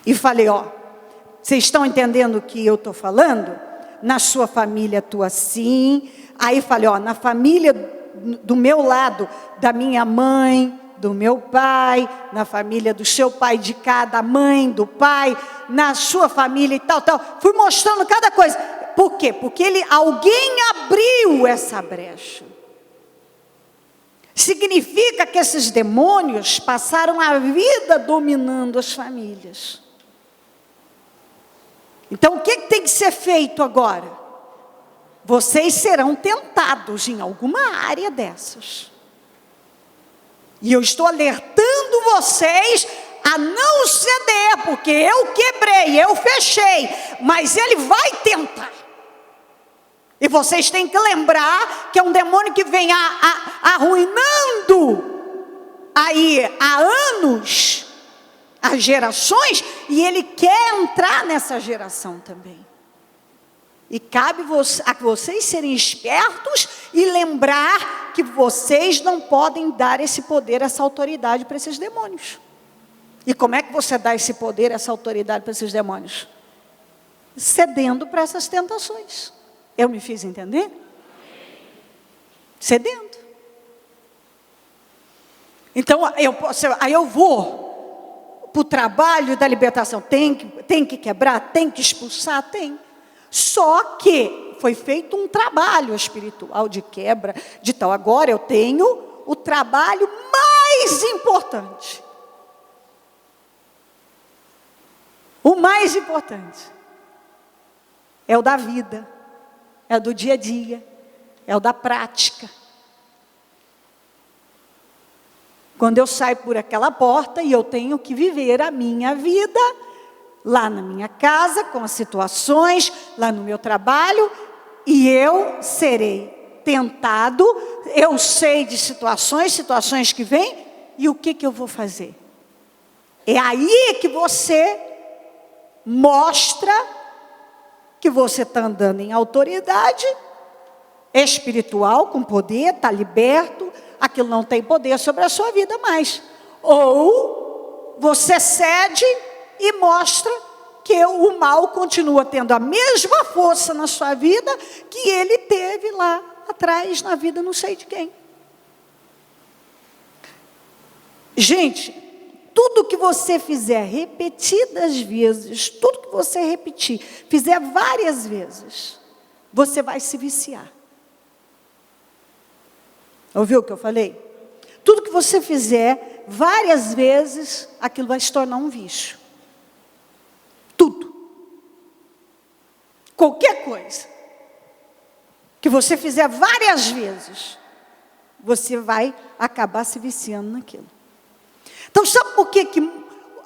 E falei, vocês estão entendendo o que eu estou falando? Na sua família atua assim. Aí falei, na família do meu lado, da minha mãe, do meu pai, na família do seu pai de cá, da mãe, do pai, na sua família e tal. Fui mostrando cada coisa. Por quê? Porque alguém abriu essa brecha. Significa que esses demônios passaram a vida dominando as famílias. Então, o que tem que ser feito agora? Vocês serão tentados em alguma área dessas. E eu estou alertando vocês a não ceder, porque eu quebrei, eu fechei, mas ele vai tentar. E vocês têm que lembrar que é um demônio que vem arruinando aí há anos, as gerações, e ele quer entrar nessa geração também. E cabe a vocês serem espertos e lembrar que vocês não podem dar esse poder, essa autoridade para esses demônios. E como é que você dá esse poder, essa autoridade para esses demônios? Cedendo para essas tentações. Eu me fiz entender? Cedendo. Então, aí eu vou para o trabalho da libertação. Tem que quebrar, tem que expulsar, tem. Só que foi feito um trabalho espiritual de quebra, de tal. Agora eu tenho o trabalho mais importante. O mais importante é o da vida, é o do dia a dia, é o da prática. Quando eu saio por aquela porta e eu tenho que viver a minha vida, lá na minha casa, com as situações, lá no meu trabalho, e eu serei tentado, eu sei de situações que vêm, e o que eu vou fazer? É aí que você mostra que você está andando em autoridade espiritual, com poder, está liberto, aquilo não tem poder sobre a sua vida mais. Ou você cede e mostra que o mal continua tendo a mesma força na sua vida que ele teve lá atrás na vida não sei de quem. Gente, tudo que você fizer repetidas vezes, tudo que você repetir, fizer várias vezes, você vai se viciar. Ouviu o que eu falei? Tudo que você fizer várias vezes, aquilo vai se tornar um vício. Tudo. Qualquer coisa que você fizer várias vezes, você vai acabar se viciando naquilo. Então, sabe por que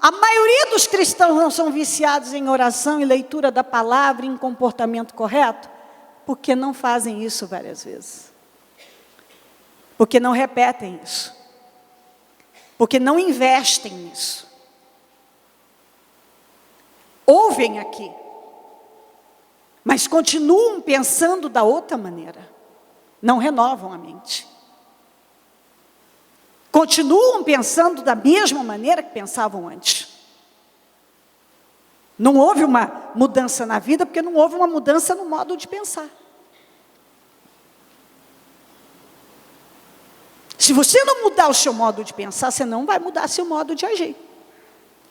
a maioria dos cristãos não são viciados em oração, em leitura da palavra, em comportamento correto? Porque não fazem isso várias vezes. Porque não repetem isso. Porque não investem nisso. Ouvem aqui, mas continuam pensando da outra maneira. Não renovam a mente. Continuam pensando da mesma maneira que pensavam antes. Não houve uma mudança na vida, porque não houve uma mudança no modo de pensar. Se você não mudar o seu modo de pensar, você não vai mudar seu modo de agir.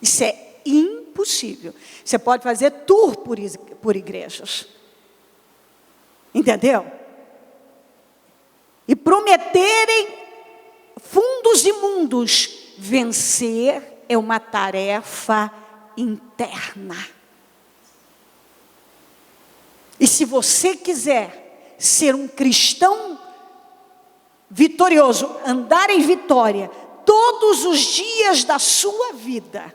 Isso é impossível. Você pode fazer tour por igrejas. Entendeu? E prometerem fundos imundos. Vencer é uma tarefa interna. E se você quiser ser um cristão vitorioso, andar em vitória todos os dias da sua vida,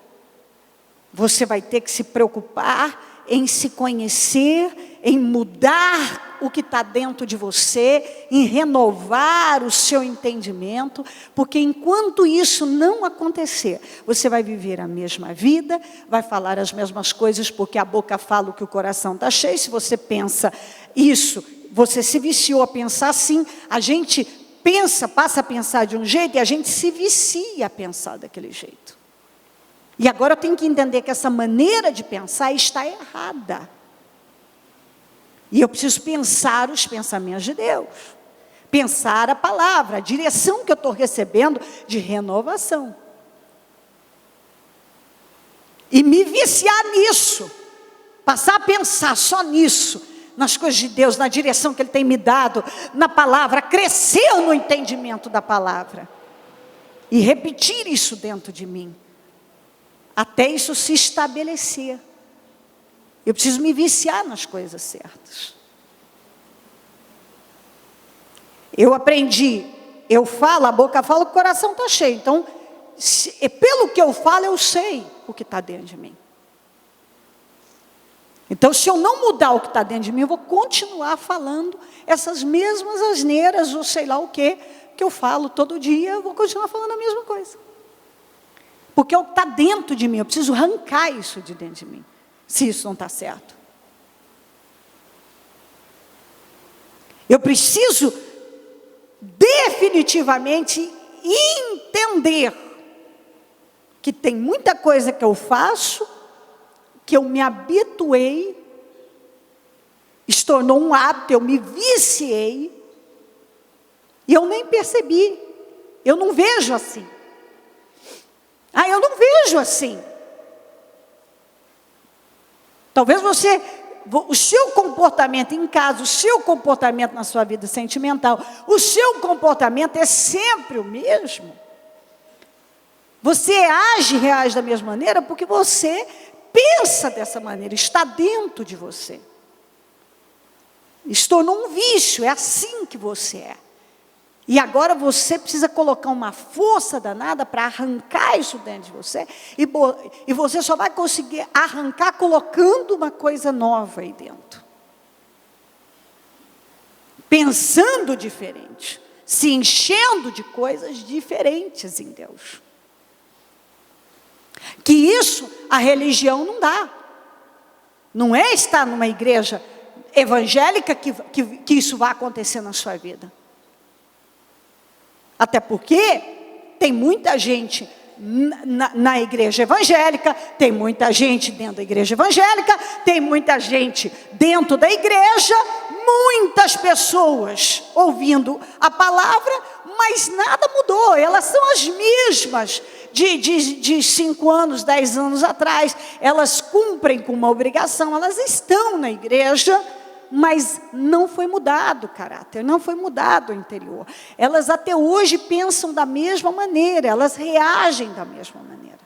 você vai ter que se preocupar em se conhecer, em mudar o que está dentro de você, em renovar o seu entendimento, porque enquanto isso não acontecer, você vai viver a mesma vida, vai falar as mesmas coisas, porque a boca fala o que o coração está cheio. Se você pensa isso, você se viciou a pensar assim, a gente passa a pensar de um jeito e a gente se vicia a pensar daquele jeito. E agora eu tenho que entender que essa maneira de pensar está errada. E eu preciso pensar os pensamentos de Deus. Pensar a palavra, a direção que eu estou recebendo de renovação. E me viciar nisso. Passar a pensar só nisso. nas coisas de Deus, na direção que Ele tem me dado, na palavra, crescer no entendimento da palavra. E repetir isso dentro de mim, até isso se estabelecer. Eu preciso me viciar nas coisas certas. Eu aprendi, eu falo, a boca fala, o coração está cheio. Então, pelo que eu falo, eu sei o que está dentro de mim. Então, se eu não mudar o que está dentro de mim, eu vou continuar falando essas mesmas asneiras, ou sei lá o que eu falo todo dia, eu vou continuar falando a mesma coisa. Porque é o que está dentro de mim, eu preciso arrancar isso de dentro de mim, se isso não está certo. Eu preciso definitivamente entender que tem muita coisa que eu faço, que eu me habituei, se tornou um hábito, eu me viciei, e eu nem percebi, eu não vejo assim. Eu não vejo assim. Talvez o seu comportamento em casa, o seu comportamento na sua vida sentimental, o seu comportamento é sempre o mesmo. Você age e reage da mesma maneira porque você pensa dessa maneira, está dentro de você. Se tornou um vício, é assim que você é. E agora você precisa colocar uma força danada para arrancar isso dentro de você. E você só vai conseguir arrancar colocando uma coisa nova aí dentro. Pensando diferente. Se enchendo de coisas diferentes em Deus. Que isso a religião não dá. Não é estar numa igreja evangélica que isso vai acontecer na sua vida. Até porque tem muita gente na igreja evangélica, tem muita gente dentro da igreja evangélica, tem muita gente dentro da igreja, muitas pessoas ouvindo a palavra, mas nada mudou, elas são as mesmas de 5 anos, 10 anos atrás, elas cumprem com uma obrigação, elas estão na igreja, mas não foi mudado o caráter, não foi mudado o interior. Elas até hoje pensam da mesma maneira, elas reagem da mesma maneira.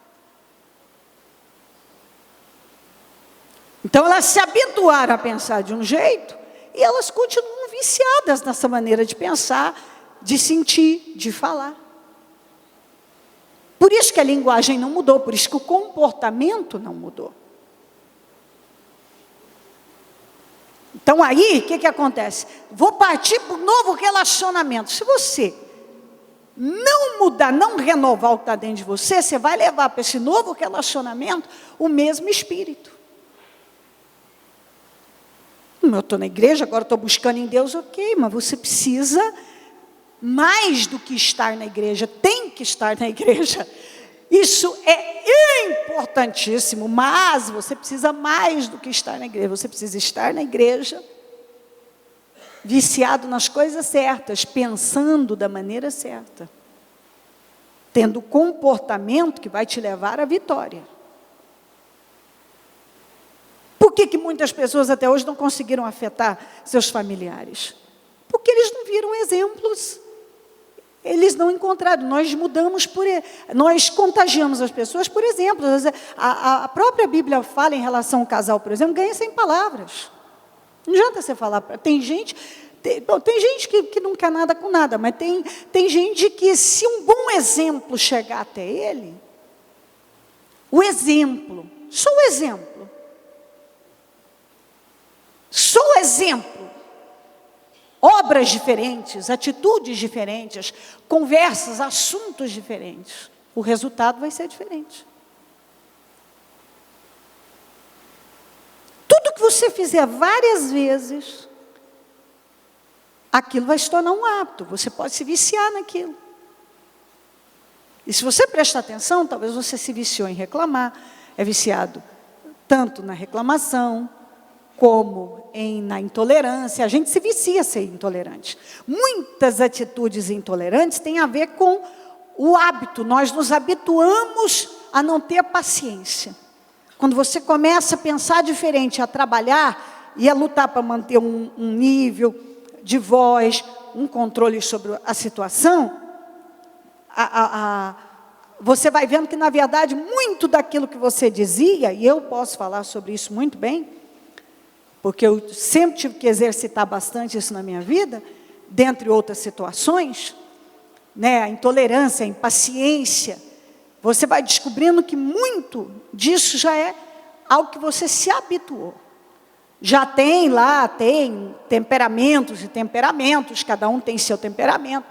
Então elas se habituaram a pensar de um jeito, e elas continuam viciadas nessa maneira de pensar, de sentir, de falar. Por isso que a linguagem não mudou, por isso que o comportamento não mudou. Então aí, o que acontece? Vou partir para um novo relacionamento. Se você não mudar, não renovar o que está dentro de você, você vai levar para esse novo relacionamento o mesmo espírito. Eu estou na igreja, agora estou buscando em Deus, ok, mas você precisa mais do que estar na igreja, tem que estar na igreja. Isso é importantíssimo, mas você precisa mais do que estar na igreja. Você precisa estar na igreja, viciado nas coisas certas, pensando da maneira certa, tendo o comportamento que vai te levar à vitória. Por que muitas pessoas até hoje não conseguiram afetar seus familiares? Porque eles não viram exemplos. Eles não encontraram, nós mudamos nós contagiamos as pessoas por exemplo. A própria Bíblia fala em relação ao casal, por exemplo, ganha sem palavras. Não adianta você falar, tem gente que não quer nada com nada, mas tem gente que se um bom exemplo chegar até ele, só o exemplo, obras diferentes, atitudes diferentes, conversas, assuntos diferentes. O resultado vai ser diferente. Tudo que você fizer várias vezes, aquilo vai se tornar um hábito. Você pode se viciar naquilo. E se você prestar atenção, talvez você se viciou em reclamar, é viciado tanto na reclamação, como na intolerância. A gente se vicia a ser intolerante. Muitas atitudes intolerantes têm a ver com o hábito. Nós nos habituamos a não ter paciência. Quando você começa a pensar diferente, a trabalhar ia lutar para manter um nível de voz, um controle sobre a situação, você vai vendo que, na verdade, muito daquilo que você dizia, e eu posso falar sobre isso muito bem, porque eu sempre tive que exercitar bastante isso na minha vida, dentre outras situações, né, a intolerância, a impaciência, você vai descobrindo que muito disso já é algo que você se habituou. Já tem temperamentos e temperamentos, cada um tem seu temperamento,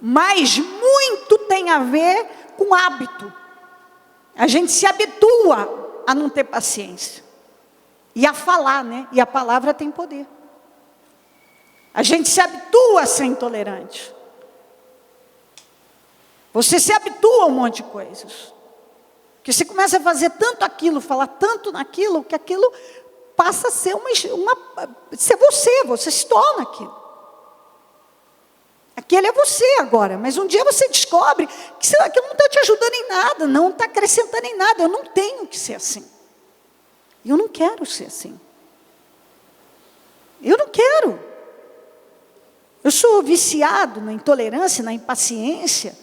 mas muito tem a ver com hábito. A gente se habitua a não ter paciência. E a falar, né? E a palavra tem poder. A gente se habitua a ser intolerante. Você se habitua a um monte de coisas. Porque você começa a fazer tanto aquilo, falar tanto naquilo, que aquilo passa a ser ser você se torna aquilo. Aquele é você agora, mas um dia você descobre que aquilo não está te ajudando em nada, não está acrescentando em nada. Eu não tenho que ser assim. Eu não quero ser assim. Eu não quero. Eu sou viciado na intolerância, na impaciência,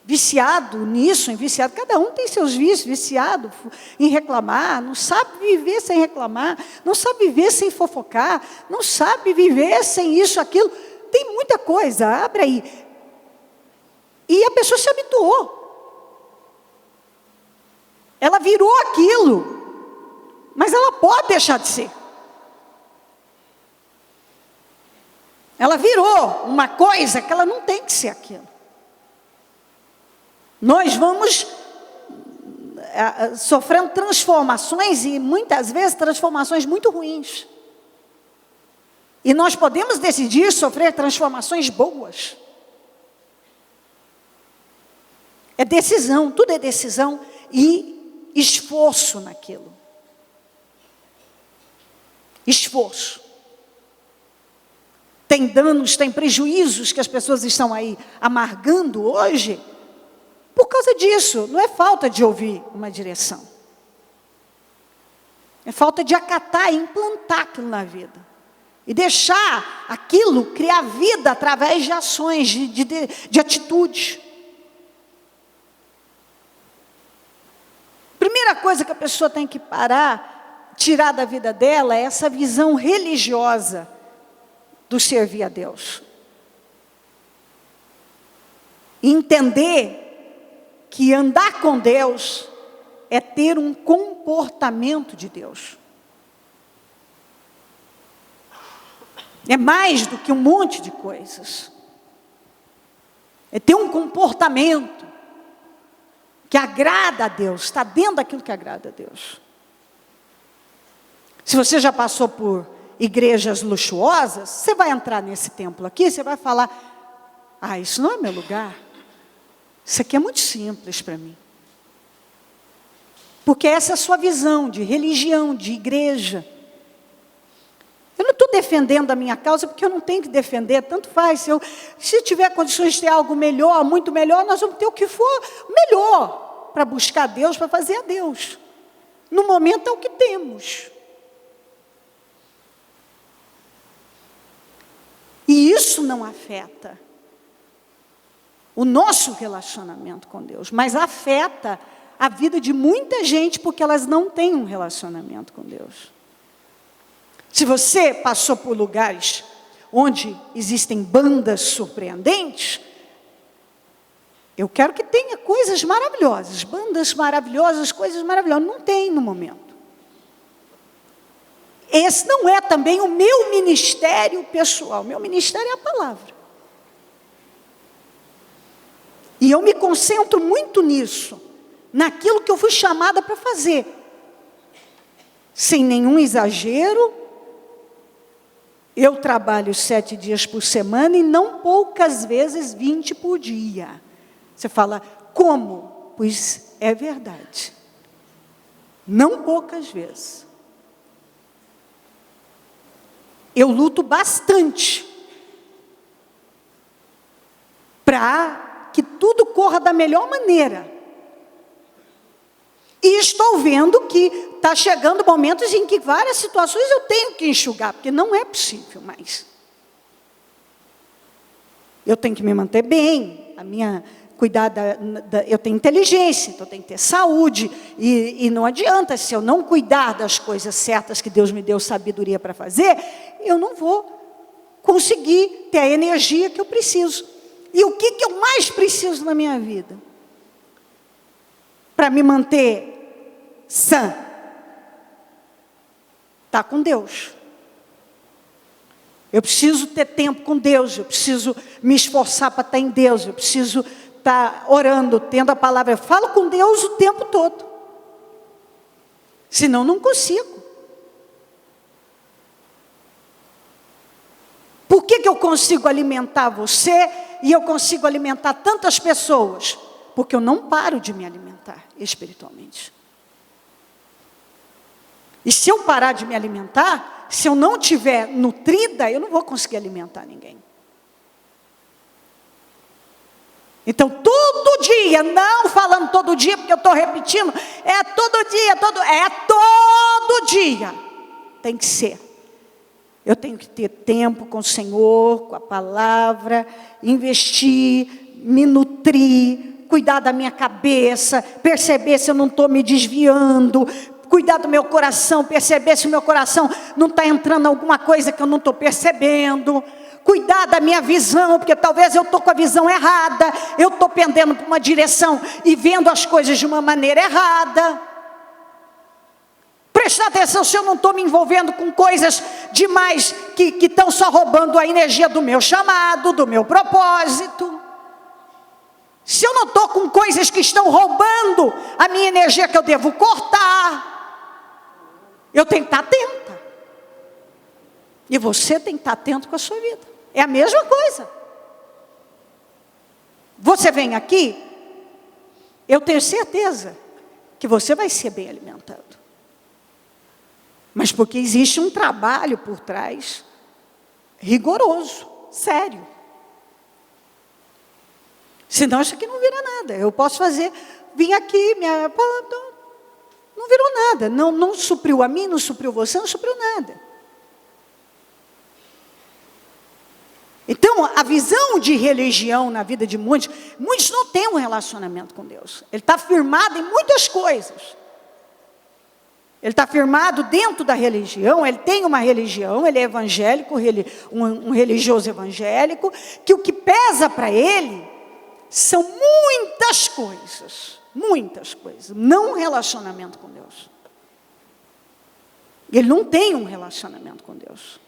viciado nisso, viciado. Cada um tem seus vícios, viciado em reclamar, não sabe viver sem reclamar, não sabe viver sem fofocar, não sabe viver sem isso, aquilo. Tem muita coisa, abre aí. E a pessoa se habituou. Ela virou aquilo. Mas ela pode deixar de ser. Ela virou uma coisa que ela não tem que ser aquilo. Nós vamos sofrendo transformações, e muitas vezes transformações muito ruins. E nós podemos decidir sofrer transformações boas. É decisão, tudo é decisão e esforço naquilo. Esforço. Tem danos, tem prejuízos que as pessoas estão aí amargando hoje por causa disso. Não é falta de ouvir uma direção. É falta de acatar e implantar aquilo na vida. E deixar aquilo criar vida através de ações, de atitudes. Primeira coisa que a pessoa tem que parar, tirar da vida dela, é essa visão religiosa do servir a Deus. E entender que andar com Deus é ter um comportamento de Deus. É mais do que um monte de coisas. É ter um comportamento que agrada a Deus, está dentro daquilo que agrada a Deus. Se você já passou por igrejas luxuosas, você vai entrar nesse templo aqui, você vai falar, isso não é meu lugar. Isso aqui é muito simples para mim. Porque essa é a sua visão de religião, de igreja. Eu não estou defendendo a minha causa, porque eu não tenho que defender, tanto faz. Se tiver condições de ter algo melhor, muito melhor, nós vamos ter o que for melhor para buscar Deus, para fazer a Deus. No momento é o que temos. E isso não afeta o nosso relacionamento com Deus, mas afeta a vida de muita gente, porque elas não têm um relacionamento com Deus. Se você passou por lugares onde existem bandas surpreendentes, eu quero que tenha coisas maravilhosas, bandas maravilhosas, coisas maravilhosas. Não tem no momento. Esse não é também o meu ministério pessoal. Meu ministério é a palavra. E eu me concentro muito nisso, naquilo que eu fui chamada para fazer. Sem nenhum exagero. Eu trabalho 7 dias por semana e não poucas vezes 20 por dia. Você fala, como? Pois é verdade. Não poucas vezes. Eu luto bastante para que tudo corra da melhor maneira. E estou vendo que está chegando momentos em que várias situações eu tenho que enxugar, porque não é possível mais. Eu tenho que me manter bem, cuidar eu tenho inteligência, então eu tenho que ter saúde, e não adianta, se eu não cuidar das coisas certas que Deus me deu sabedoria para fazer, eu não vou conseguir ter a energia que eu preciso. E o que eu mais preciso na minha vida? Para me manter sã? Está com Deus. Eu preciso ter tempo com Deus, eu preciso me esforçar para estar em Deus, eu preciso estar orando, tendo a palavra. Eu falo com Deus o tempo todo. Senão não consigo. Por que eu consigo alimentar você e eu consigo alimentar tantas pessoas? Porque eu não paro de me alimentar espiritualmente. E se eu parar de me alimentar, se eu não estiver nutrida, eu não vou conseguir alimentar ninguém. Então, todo dia, não falando todo dia, porque eu estou repetindo, é todo dia, tem que ser. Eu tenho que ter tempo com o Senhor, com a palavra, investir, me nutrir, cuidar da minha cabeça, perceber se eu não estou me desviando, cuidar do meu coração, perceber se o meu coração não está entrando alguma coisa que eu não estou percebendo, cuidar da minha visão, porque talvez eu estou com a visão errada, eu estou pendendo para uma direção e vendo as coisas de uma maneira errada. Prestar atenção se eu não estou me envolvendo com coisas demais que estão só roubando a energia do meu chamado, do meu propósito. Se eu não estou com coisas que estão roubando a minha energia que eu devo cortar, eu tenho que estar atenta. E você tem que estar atento com a sua vida. É a mesma coisa. Você vem aqui, eu tenho certeza que você vai ser bem alimentado. Mas porque existe um trabalho por trás, rigoroso, sério. Senão isso aqui não vira nada. Eu posso vim aqui, não virou nada. Não supriu a mim, não supriu você, não supriu nada. Então, a visão de religião na vida de muitos não têm um relacionamento com Deus. Ele está firmado em muitas coisas. Ele está firmado dentro da religião, ele tem uma religião, ele é evangélico, um religioso evangélico, que o que pesa para ele são muitas coisas, não um relacionamento com Deus. Ele não tem um relacionamento com Deus.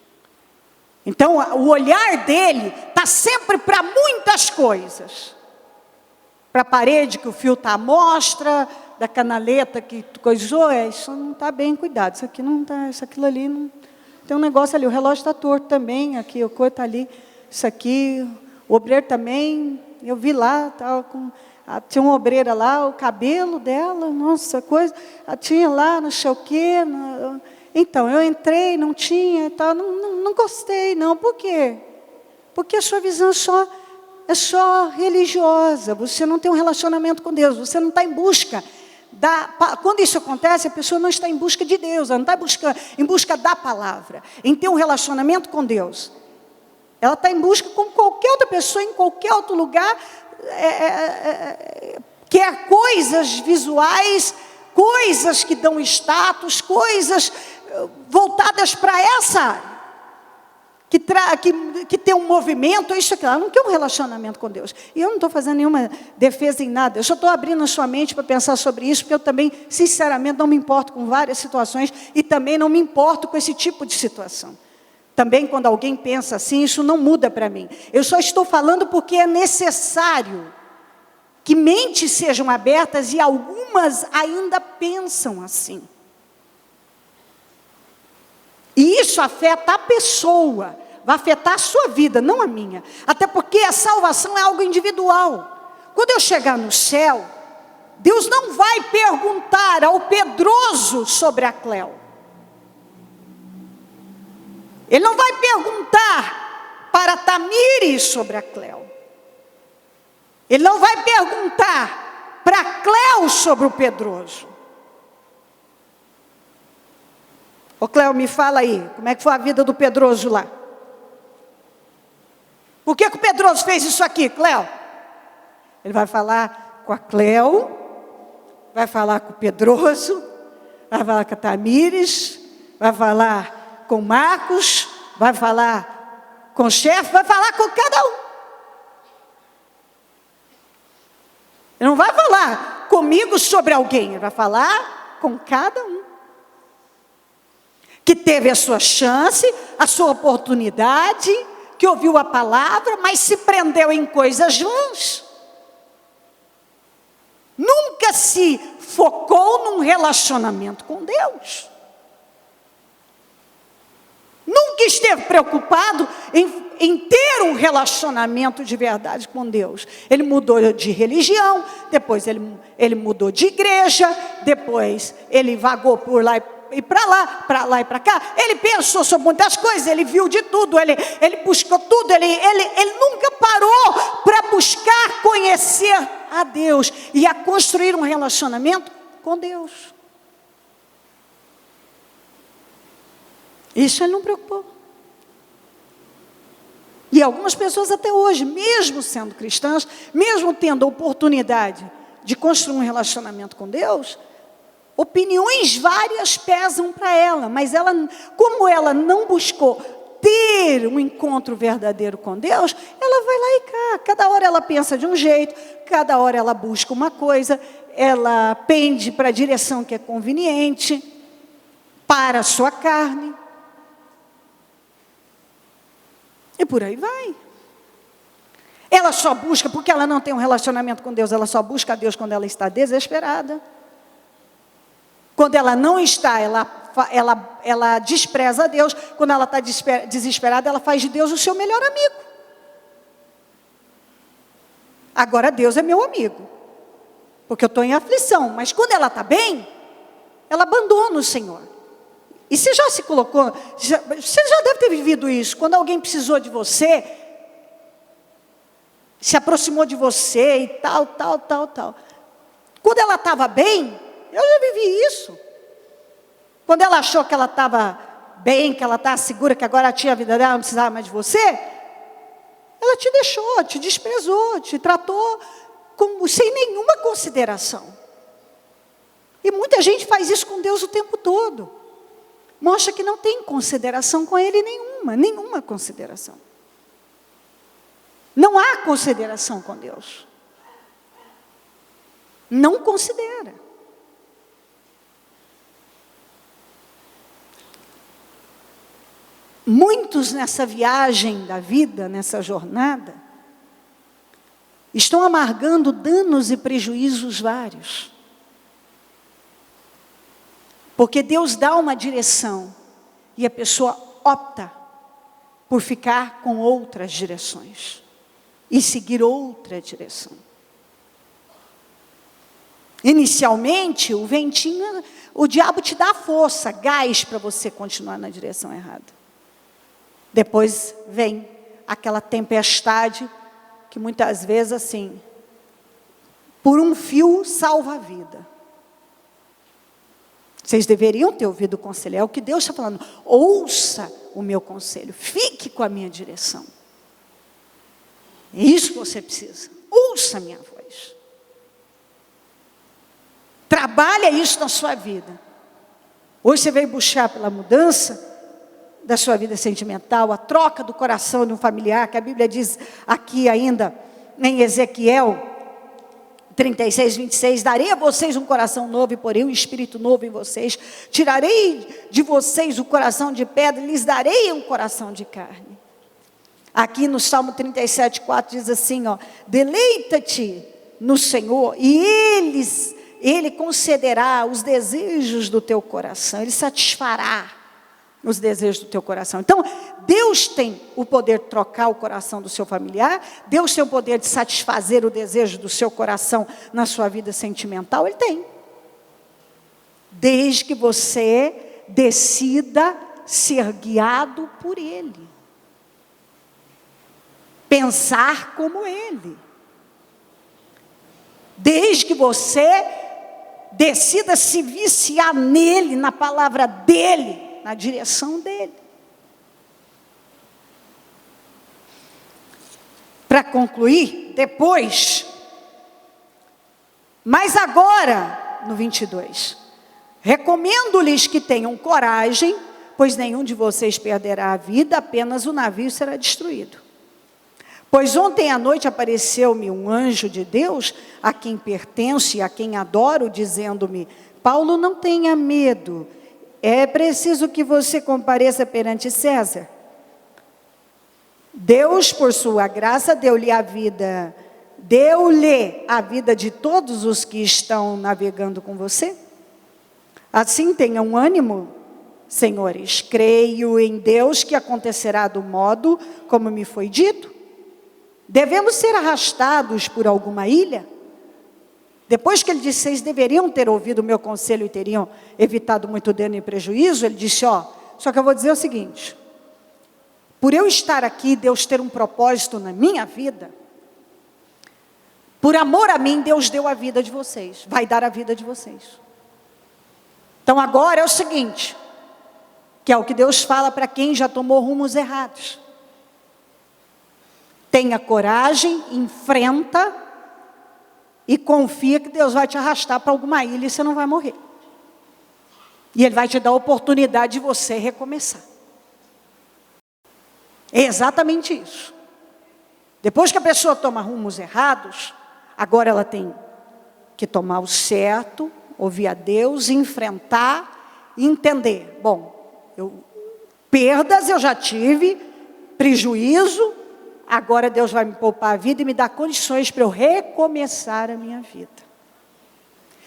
Então, o olhar dele está sempre para muitas coisas. Para a parede que o fio está à mostra, da canaleta que coisou, isso não está bem cuidado, isso aqui não está, aquilo ali, não, tem um negócio ali, o relógio está torto também, aqui, o coisa está ali, isso aqui, o obreiro também, eu vi lá, tinha uma obreira lá, o cabelo dela, nossa, coisa, tinha lá, não sei o quê, então, eu entrei, não tinha, não gostei, não, por quê? Porque a sua visão é só religiosa, você não tem um relacionamento com Deus, você não está em busca quando isso acontece, a pessoa não está em busca de Deus, ela não está em busca da palavra, em ter um relacionamento com Deus. Ela está em busca com qualquer outra pessoa, em qualquer outro lugar, quer coisas visuais, coisas que dão status, coisas voltadas para essa área. Que tem um movimento, isso aqui, ela não quer um relacionamento com Deus. E eu não estou fazendo nenhuma defesa em nada, eu só estou abrindo a sua mente para pensar sobre isso, porque eu também, sinceramente, não me importo com várias situações, e também não me importo com esse tipo de situação. Também, quando alguém pensa assim, isso não muda para mim. Eu só estou falando porque é necessário que mentes sejam abertas, e algumas ainda pensam assim. E isso afeta a pessoa, vai afetar a sua vida, não a minha. Até porque a salvação é algo individual. Quando eu chegar no céu, Deus não vai perguntar ao Pedroso sobre a Cléo. Ele não vai perguntar para a Tamires sobre a Cléo. Ele não vai perguntar para a Cléo sobre o Pedroso. Ô Cléo, me fala aí, como é que foi a vida do Pedroso lá? Por que o Pedroso fez isso aqui, Cléo? Ele vai falar com a Cléo, vai falar com o Pedroso, vai falar com a Tamires, vai falar com o Marcos, vai falar com o chefe, vai falar com cada um. Ele não vai falar comigo sobre alguém, ele vai falar com cada um. Que teve a sua chance, a sua oportunidade, que ouviu a palavra, mas se prendeu em coisas vãs. Nunca se focou num relacionamento com Deus. Nunca esteve preocupado em ter um relacionamento de verdade com Deus. Ele mudou de religião, depois ele mudou de igreja, depois ele vagou por lá e para lá e para cá. Ele pensou sobre muitas coisas, ele viu de tudo, ele buscou tudo, ele nunca parou para buscar conhecer a Deus e a construir um relacionamento com Deus. Isso ele não preocupou. E algumas pessoas até hoje, mesmo sendo cristãs, mesmo tendo a oportunidade de construir um relacionamento com Deus, opiniões várias pesam para ela, mas ela, como ela não buscou ter um encontro verdadeiro com Deus, ela vai lá e cá. Cada hora ela pensa de um jeito, cada hora ela busca uma coisa, ela pende para a direção que é conveniente para a sua carne. E por aí vai. Ela só busca, porque ela não tem um relacionamento com Deus, ela só busca a Deus quando ela está desesperada. Quando ela não está, ela despreza a Deus. Quando ela está desesperada, ela faz de Deus o seu melhor amigo. Agora Deus é meu amigo, porque eu estou em aflição. Mas quando ela está bem, ela abandona o Senhor. E você já se colocou, você já deve ter vivido isso. Quando alguém precisou de você, se aproximou de você e tal. Quando ela estava bem, eu já vivi isso. Quando ela achou que ela estava bem, que ela estava segura, que agora tinha a vida dela, não precisava mais de você, ela te deixou, te desprezou, te tratou como, sem nenhuma consideração. E muita gente faz isso com Deus o tempo todo. Mostra que não tem consideração com Ele nenhuma consideração. Não há consideração com Deus. Não considera. Muitos nessa viagem da vida, nessa jornada, estão amargando danos e prejuízos vários. Porque Deus dá uma direção e a pessoa opta por ficar com outras direções e seguir outra direção. Inicialmente, o ventinho, o diabo te dá força, gás para você continuar na direção errada. Depois vem aquela tempestade que muitas vezes assim, por um fio salva a vida. Vocês deveriam ter ouvido o conselho. É o que Deus está falando. Ouça o meu conselho. Fique com a minha direção. É isso que você precisa. Ouça a minha voz. Trabalha isso na sua vida. Hoje você veio buscar pela mudança da sua vida sentimental, a troca do coração de um familiar, que a Bíblia diz aqui ainda, em Ezequiel 36, 26, darei a vocês um coração novo e porei um espírito novo em vocês. Tirarei de vocês o coração de pedra e lhes darei um coração de carne. Aqui no Salmo 37, 4 diz assim, ó, deleita-te no Senhor e Ele concederá os desejos do teu coração, Ele satisfará os desejos do teu coração. Então, Deus tem o poder de trocar o coração do seu familiar, Deus tem o poder de satisfazer o desejo do seu coração na sua vida sentimental, Ele tem. Desde que você decida ser guiado por Ele. Pensar como Ele. Desde que você decida se viciar nele, na palavra dEle, na direção dele. Para concluir, depois, mas agora, no 22, recomendo-lhes que tenham coragem, pois nenhum de vocês perderá a vida, apenas o navio será destruído. Pois ontem à noite apareceu-me um anjo de Deus, a quem pertenço e a quem adoro, dizendo-me: Paulo, não tenha medo, é preciso que você compareça perante César. Deus, por sua graça, deu-lhe a vida de todos os que estão navegando com você. Assim, tenham ânimo, senhores, creio em Deus que acontecerá do modo como me foi dito. Devemos ser arrastados por alguma ilha? Depois que ele disse, vocês deveriam ter ouvido o meu conselho e teriam evitado muito dano e prejuízo, ele disse, só que eu vou dizer o seguinte, por eu estar aqui, Deus ter um propósito na minha vida, por amor a mim, Deus deu a vida de vocês, vai dar a vida de vocês. Então agora é o seguinte, que é o que Deus fala para quem já tomou rumos errados. Tenha coragem, enfrenta e confia que Deus vai te arrastar para alguma ilha e você não vai morrer. E Ele vai te dar a oportunidade de você recomeçar. É exatamente isso. Depois que a pessoa toma rumos errados, agora ela tem que tomar o certo, ouvir a Deus, enfrentar e entender. Bom, perdas eu já tive, prejuízo, agora Deus vai me poupar a vida e me dar condições para eu recomeçar a minha vida.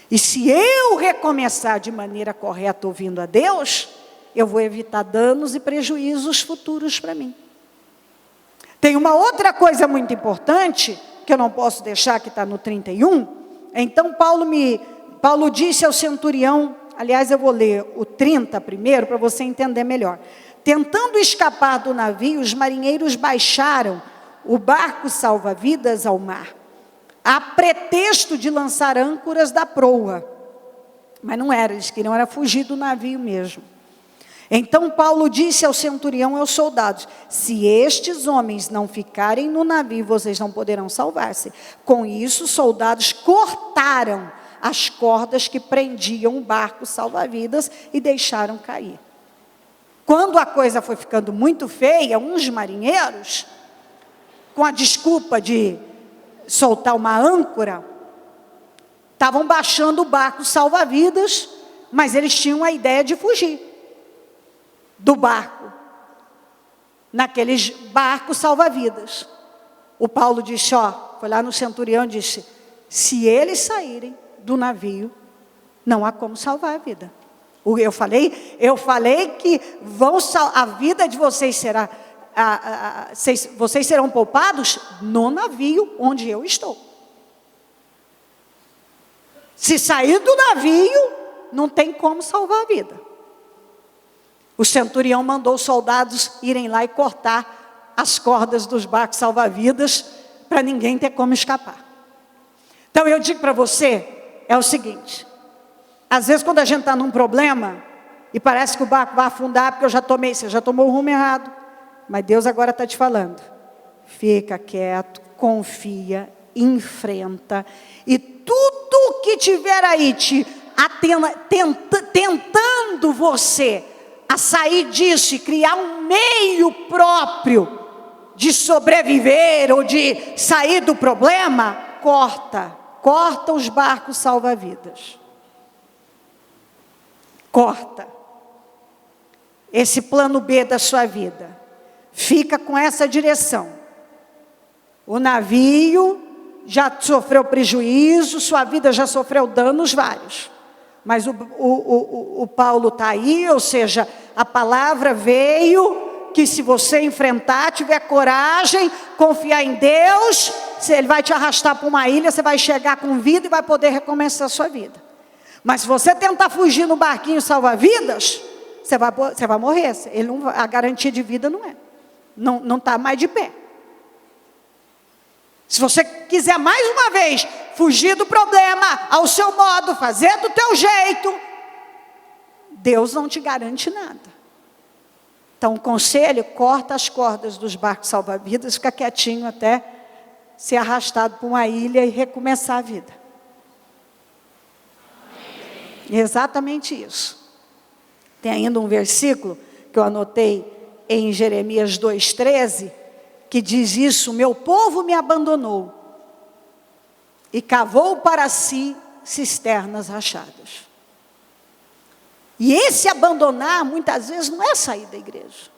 E se eu recomeçar de maneira correta ouvindo a Deus, eu vou evitar danos e prejuízos futuros para mim. Tem uma outra coisa muito importante, que eu não posso deixar, que está no 31. Então Paulo disse ao centurião, aliás eu vou ler o 30 primeiro, para você entender melhor. Tentando escapar do navio, os marinheiros baixaram o barco salva-vidas ao mar, a pretexto de lançar âncoras da proa. Mas não era, eles queriam fugir do navio mesmo. Então Paulo disse ao centurião e aos soldados, se estes homens não ficarem no navio, vocês não poderão salvar-se. Com isso, os soldados cortaram as cordas que prendiam o barco salva-vidas e deixaram cair. Quando a coisa foi ficando muito feia, uns marinheiros, com a desculpa de soltar uma âncora, estavam baixando o barco salva-vidas, mas eles tinham a ideia de fugir do barco, naqueles barcos salva-vidas. O Paulo disse, foi lá no centurião e disse, se eles saírem do navio, não há como salvar a vida. Eu falei que a vida de vocês será, vocês serão poupados no navio onde eu estou. Se sair do navio, não tem como salvar a vida. O centurião mandou os soldados irem lá e cortar as cordas dos barcos salva-vidas para ninguém ter como escapar. Então eu digo para você, é o seguinte, às vezes quando a gente está num problema e parece que o barco vai afundar porque você já tomou o rumo errado, mas Deus agora está te falando, fica quieto, confia, enfrenta e tudo que tiver aí tentando você a sair disso e criar um meio próprio de sobreviver ou de sair do problema, corta os barcos salva-vidas. Corta esse plano B da sua vida. Fica com essa direção. O navio já sofreu prejuízo, sua vida já sofreu danos vários. Mas o Paulo está aí, ou seja, a palavra veio, que se você enfrentar, tiver coragem, confiar em Deus, Ele vai te arrastar para uma ilha, você vai chegar com vida e vai poder recomeçar a sua vida. Mas se você tentar fugir no barquinho salva-vidas, você vai morrer. A garantia de vida não está mais de pé. Se você quiser mais uma vez fugir do problema ao seu modo, fazer do teu jeito, Deus não te garante nada. Então, o conselho: corta as cordas dos barcos salva-vidas, fica quietinho até ser arrastado para uma ilha e recomeçar a vida. Exatamente isso. Tem ainda um versículo que eu anotei em Jeremias 2,13, que diz isso: meu povo me abandonou e cavou para si cisternas rachadas. E esse abandonar, muitas vezes, não é sair da igreja.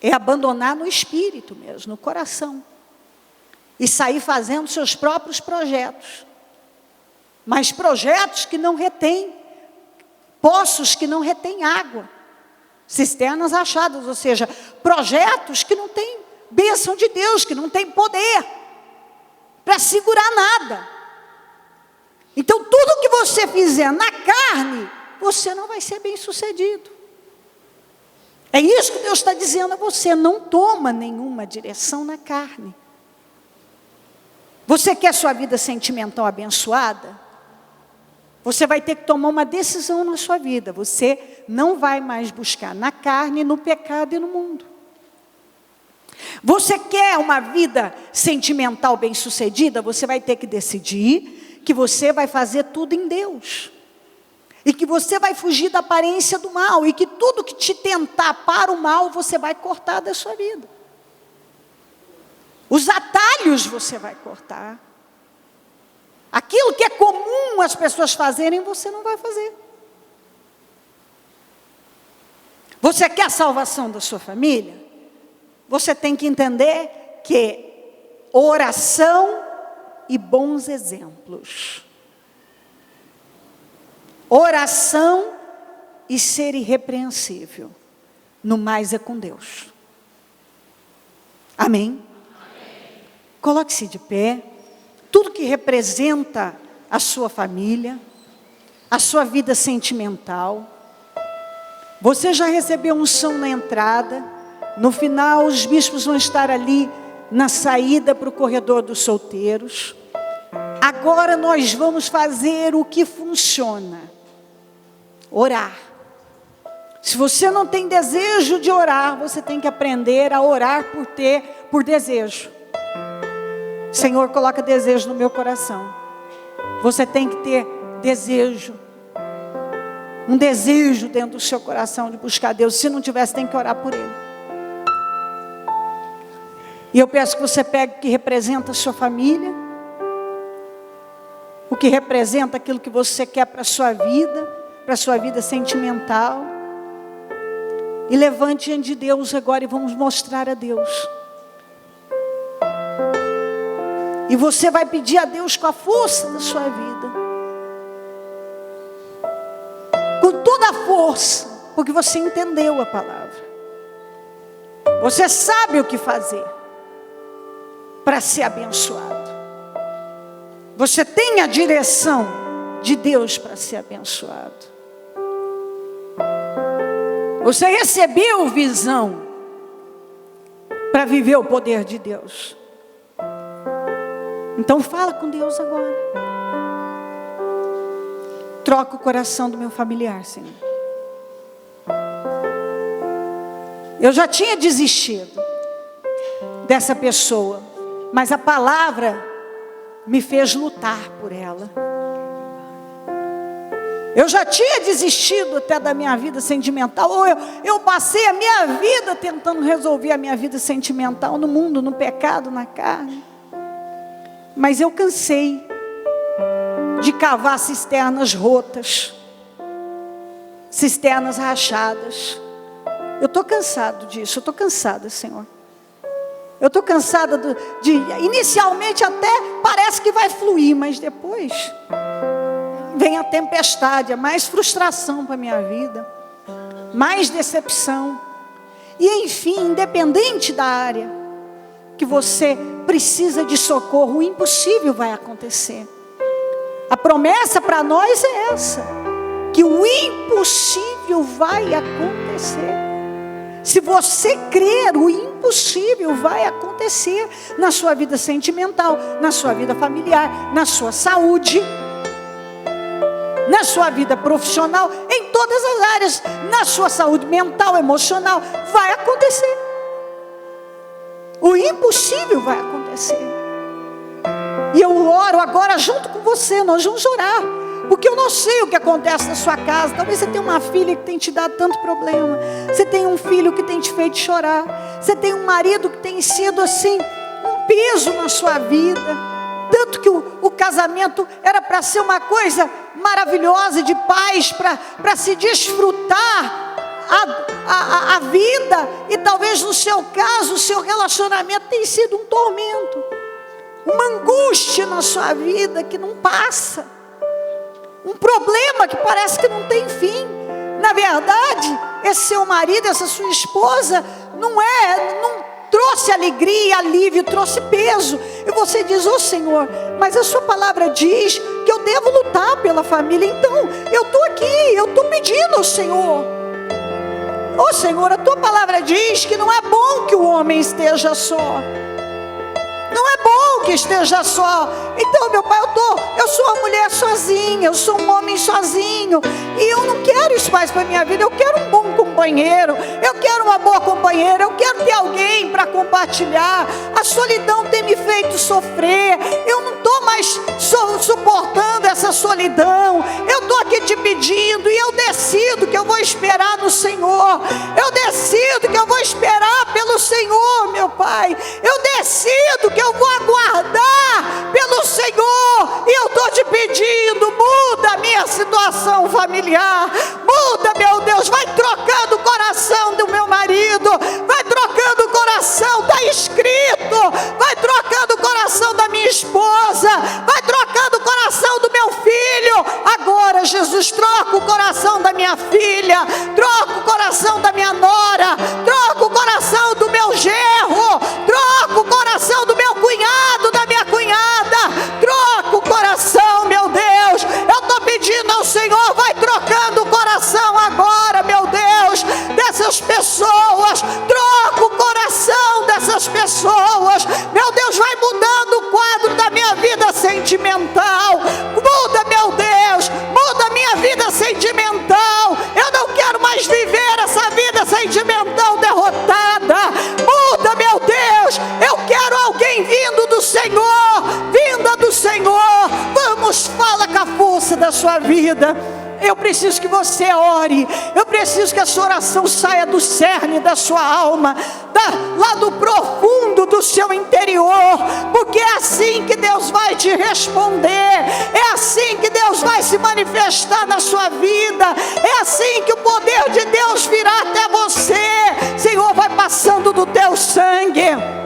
É abandonar no espírito mesmo, no coração. E sair fazendo seus próprios projetos. Mas projetos que não retêm, poços que não retêm água. Cisternas rachadas, ou seja, projetos que não têm bênção de Deus, que não têm poder para segurar nada. Então, tudo que você fizer na carne, você não vai ser bem sucedido. É isso que Deus está dizendo a você: não toma nenhuma direção na carne. Você quer sua vida sentimental abençoada? Você vai ter que tomar uma decisão na sua vida. Você não vai mais buscar na carne, no pecado e no mundo. Você quer uma vida sentimental bem-sucedida? Você vai ter que decidir que você vai fazer tudo em Deus. E que você vai fugir da aparência do mal. E que tudo que te tentar para o mal, você vai cortar da sua vida. Os atalhos você vai cortar. Aquilo que é comum as pessoas fazerem, você não vai fazer. Você quer a salvação da sua família? Você tem que entender que oração e bons exemplos. Oração e ser irrepreensível. No mais é com Deus. Amém? Amém. Coloque-se de pé. Tudo que representa a sua família, a sua vida sentimental. Você já recebeu unção na entrada. No final, os bispos vão estar ali na saída para o corredor dos solteiros. Agora nós vamos fazer o que funciona. Orar. Se você não tem desejo de orar, você tem que aprender a orar por desejo. Senhor, coloca desejo no meu coração. Você tem que ter desejo. Um desejo dentro do seu coração de buscar Deus. Se não tivesse, tem que orar por Ele. E eu peço que você pegue o que representa a sua família. O que representa aquilo que você quer para a sua vida sentimental. E levante diante de Deus agora e vamos mostrar a Deus. E você vai pedir a Deus com a força da sua vida. Com toda a força, porque você entendeu a palavra. Você sabe o que fazer para ser abençoado. Você tem a direção de Deus para ser abençoado. Você recebeu visão para viver o poder de Deus. Então fala com Deus agora. Troca o coração do meu familiar, Senhor. Eu já tinha desistido dessa pessoa, mas a palavra me fez lutar por ela. Eu já tinha desistido até da minha vida sentimental. Ou eu passei a minha vida tentando resolver a minha vida sentimental no mundo, no pecado, na carne. Mas eu cansei de cavar cisternas rotas, cisternas rachadas. Eu estou cansado disso, eu estou cansada, Senhor. Eu estou cansada inicialmente até parece que vai fluir, mas depois vem a tempestade, mais frustração para a minha vida, mais decepção. E enfim, independente da área que você precisa de socorro, o impossível vai acontecer. A promessa para nós é essa, que o impossível vai acontecer. Se você crer, o impossível vai acontecer na sua vida sentimental, na sua vida familiar, na sua saúde. na sua vida profissional, em todas as áreas, na sua saúde mental, emocional, vai acontecer. O impossível vai acontecer. E eu oro agora junto com você, nós vamos orar. Porque eu não sei o que acontece na sua casa. Talvez você tenha uma filha que tem te dado tanto problema. Você tem um filho que tem te feito chorar. Você tem um marido que tem sido assim, um peso na sua vida. Tanto que o casamento era para ser uma coisa maravilhosa, de paz, para se desfrutar a vida. E talvez no seu caso, o seu relacionamento tem sido um tormento. Uma angústia na sua vida que não passa. Um problema que parece que não tem fim. Na verdade, esse seu marido, essa sua esposa, não trouxe alegria, alívio, trouxe peso. E você diz: ô Senhor, mas a sua palavra diz que eu devo lutar pela família. Então, eu estou aqui, eu estou pedindo ao Senhor. Ô Senhor, a tua palavra diz que não é bom que o homem esteja só. Não é bom que esteja só. Então, meu pai, eu sou uma mulher sozinha, eu sou um homem sozinho, e eu não quero isso mais para a minha vida. Eu quero um bom companheiro, eu quero uma boa companheira, eu quero ter alguém para compartilhar. A solidão tem me feito sofrer. Eu não estou mais suportando essa solidão. Eu estou aqui te pedindo, e eu decido que eu vou esperar no Senhor. Eu decido que eu vou esperar pelo Senhor, meu pai. Eu decido que eu vou aguardar pelo Senhor. E eu estou te pedindo: muda a minha situação familiar. Muda, meu Deus. Vai trocando o coração do meu marido. Vai trocando o coração da inscrito. Vai trocando o coração da minha esposa. Vai trocando o coração do meu filho. Agora, Jesus, troca o coração da minha filha. Troca o coração da minha nora. Troca o coração do meu genro. Troca o coração do meu cunhado, da minha cunhada. Troca o coração, meu Deus. Eu estou pedindo ao Senhor: vai trocando o coração agora, meu Deus, dessas pessoas. Troca o coração dessas pessoas. Meu Deus, vai mudando o quadro da minha vida sentimental. Muda, meu Deus, muda a minha vida sentimental. Eu não quero mais viver essa vida sentimental derrotada. Muda, meu Deus. Eu quero alguém vindo do Senhor, vinda do Senhor. Vamos, fala com a força da sua vida. Eu preciso que você ore. Eu preciso que a sua oração saia do cerne da sua alma, lá do profundo do seu interior. Porque é assim que Deus vai te responder. É assim que Deus vai se manifestar na sua vida. É assim que o poder de Deus virá até você. Senhor, vai passando do teu sangue.